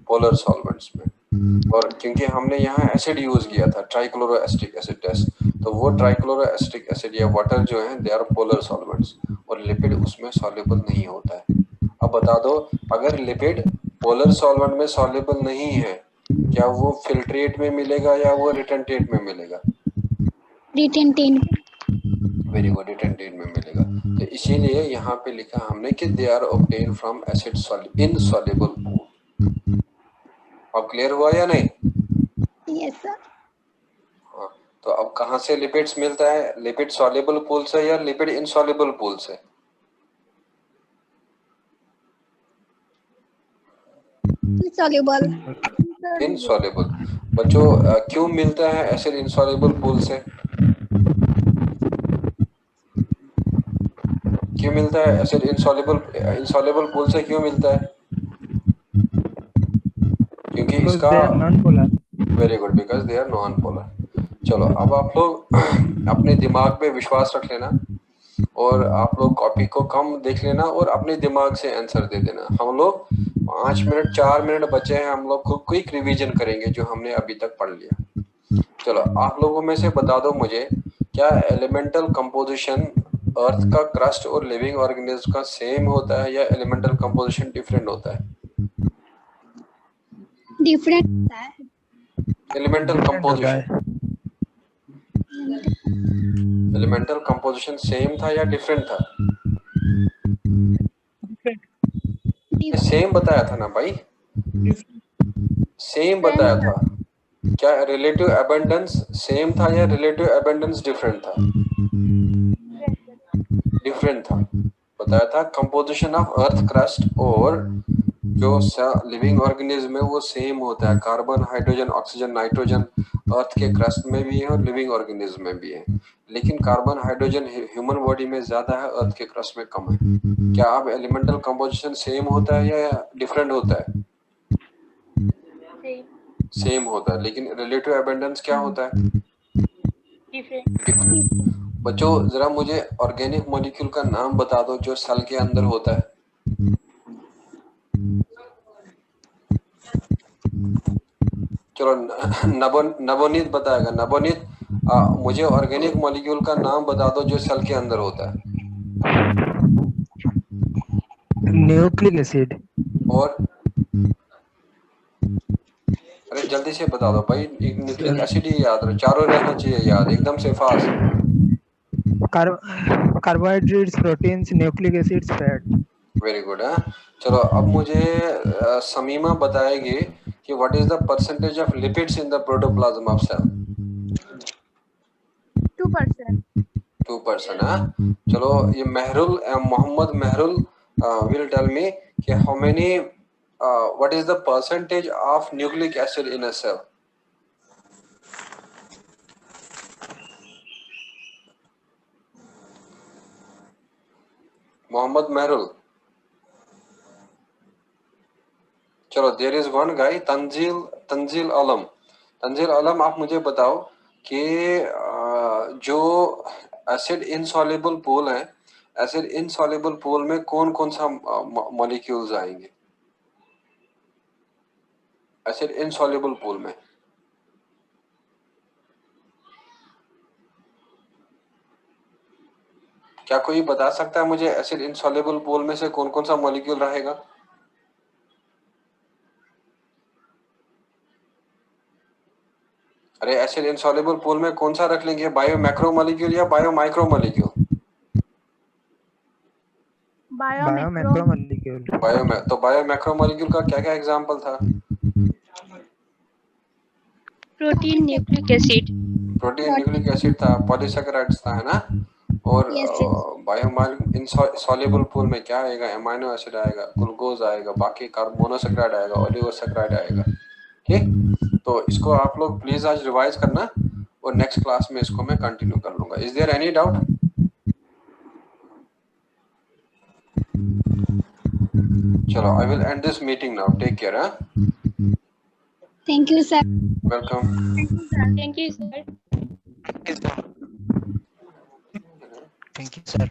पोलर सॉल्वेंट्स में। और क्योंकि हमने यहाँ एसिड यूज किया था, ट्राइक्लोरोएसिटिक एसिड टेस्ट, तो वो ट्राइक्लोरोएसिटिक एसिड या वाटर जो है दे आर पोलर सॉल्वेंट्स, और लिपिड उसमें सॉल्युबल नहीं होता है। अब बता दो अगर लिपिड पोलर सॉल्वेंट में सॉल्युबल नहीं है, क्या वो फिल्ट्रेट में मिलेगा या वो रिटेंटेट में मिलेगा? रिटेंटेट। वेरी गुड, रिटेंटेड में मिलेगा। तो इसीलिए यहाँ पे लिखा हमने कि they are obtain from acid insoluble pool. अब क्लियर हुआ या नहीं? Yes sir. हाँ, तो अब कहाँ से लिपिड्स मिलता है? लिपिड सॉल्युबल पूल से या लिपिड इनसॉल्युबल पूल से? इनसॉल्युबल। इनसॉल्युबल। बच्चों क्यों मिलता है एसिड इनसॉल्युबल पूल से? क्यों मिलता है एसिड इनसॉल्युबल पूल से क्यों मिलता है? क्योंकि इसका non polar. Very good, because they are non polar. चलो अब आप लोग अपने दिमाग पे विश्वास रख लेना और आप लोग कॉपी को कम देख लेना और अपने दिमाग से आंसर दे देना। हम लोग 5 मिनट 4 मिनट बचे हैं, हम लोग को क्विक रिवीजन करेंगे जो हमने अभी तक पढ़ लिया। चलो आप लोगों में से बता दो मुझे, क्या एलिमेंटल कंपोजिशन अर्थ का क्रस्ट और लिविंग ऑर्गेनिज्म का सेम होता है या एलिमेंटल कंपोजिशन डिफरेंट होता है? डिफरेंट होता है। एलिमेंटल कंपोजिशन सेम था या डिफरेंट था? सेम बताया था ना भाई, सेम बताया था। क्या रिलेटिव अबंडेंस सेम था या रिलेटिव अबंडेंस डिफरेंट था? डिफरेंट था। बताया था कंपोजिशन ऑफ अर्थ क्रस्ट और जो लिविंग ऑर्गेनिज्म है वो सेम होता है। कार्बन, हाइड्रोजन, ऑक्सीजन, नाइट्रोजन अर्थ के क्रस्ट में भी है और लिविंग ऑर्गेनिज्म में भी है, लेकिन कार्बन हाइड्रोजन ह्यूमन बॉडी में ज्यादा है, अर्थ के क्रस्ट में कम है। क्या अब एलिमेंटल कंपोजिशन सेम होता है या डिफरेंट होता है? सेम होता है, लेकिन रिलेटिव अबंडेंस क्या होता है? डिफरेंट। बच्चों जरा मुझे ऑर्गेनिक मॉलिक्यूल का नाम बता दो जो सेल के अंदर होता है। चलो नवोनीत बताएगा। नवोनीत मुझे ऑर्गेनिक मॉलिक्यूल का नाम बता दो जो सेल के अंदर होता है। Nucleic acid. और अरे जल्दी से बता दो भाई, न्यूक्लिक एसिड ही याद रहो, चारों रहना चाहिए याद, एकदम से fast. Carbohydrates, proteins, nucleic acids, fat. Very good है। चलो अब मुझे समीमा बताएगी कि what is the percentage of lipids in the protoplasm of cell? 2%. 2% है। चलो ये मोहम्मद महरुल will tell me कि how many what is the percentage of nucleic acid in a cell? Mohammad महरुल। चलो there is one guy Tanzeel आलम। तंजील आलम, आप मुझे बताओ कि जो एसिड इनसॉल्युबल पूल है, एसिड इनसॉल्युबल पूल में कौन कौन सा मॉलिक्यूल्स आएंगे? एसिड इनसॉल्युबल पूल में क्या कोई बता सकता है मुझे एसिड इनसॉल्युबल पूल में से कौन कौन सा मॉलिक्यूल रहेगा? अरे एसिड इनसॉल्युबल पूल में कौन सा रख लेंगे, बायो मैक्रो मॉलिक्यूल या bio micro molecule? Bio macro molecule. तो बायो मैक्रो मॉलिक्यूल का क्या क्या एग्जांपल था? Protein, nucleic acid. Protein, nucleic acid था, पॉलीसैकेराइड्स था, है ना? और इनसॉल्युबल पूल में क्या आएगा? एमाइनो एसिड आएगा, ग्लूकोज आएगा, बाकी मोनोसैकेराइड आएगा, ओलिगोसैकेराइड आएगा। ठीक, तो इसको आप लोग प्लीज आज रिवाइज करना और नेक्स्ट क्लास में इसको मैं कंटिन्यू कर लूंगा। Is there any doubt? चलो I will end this meeting now, take care. Thank you sir. Welcome. Thank you, sir. Thank you, sir.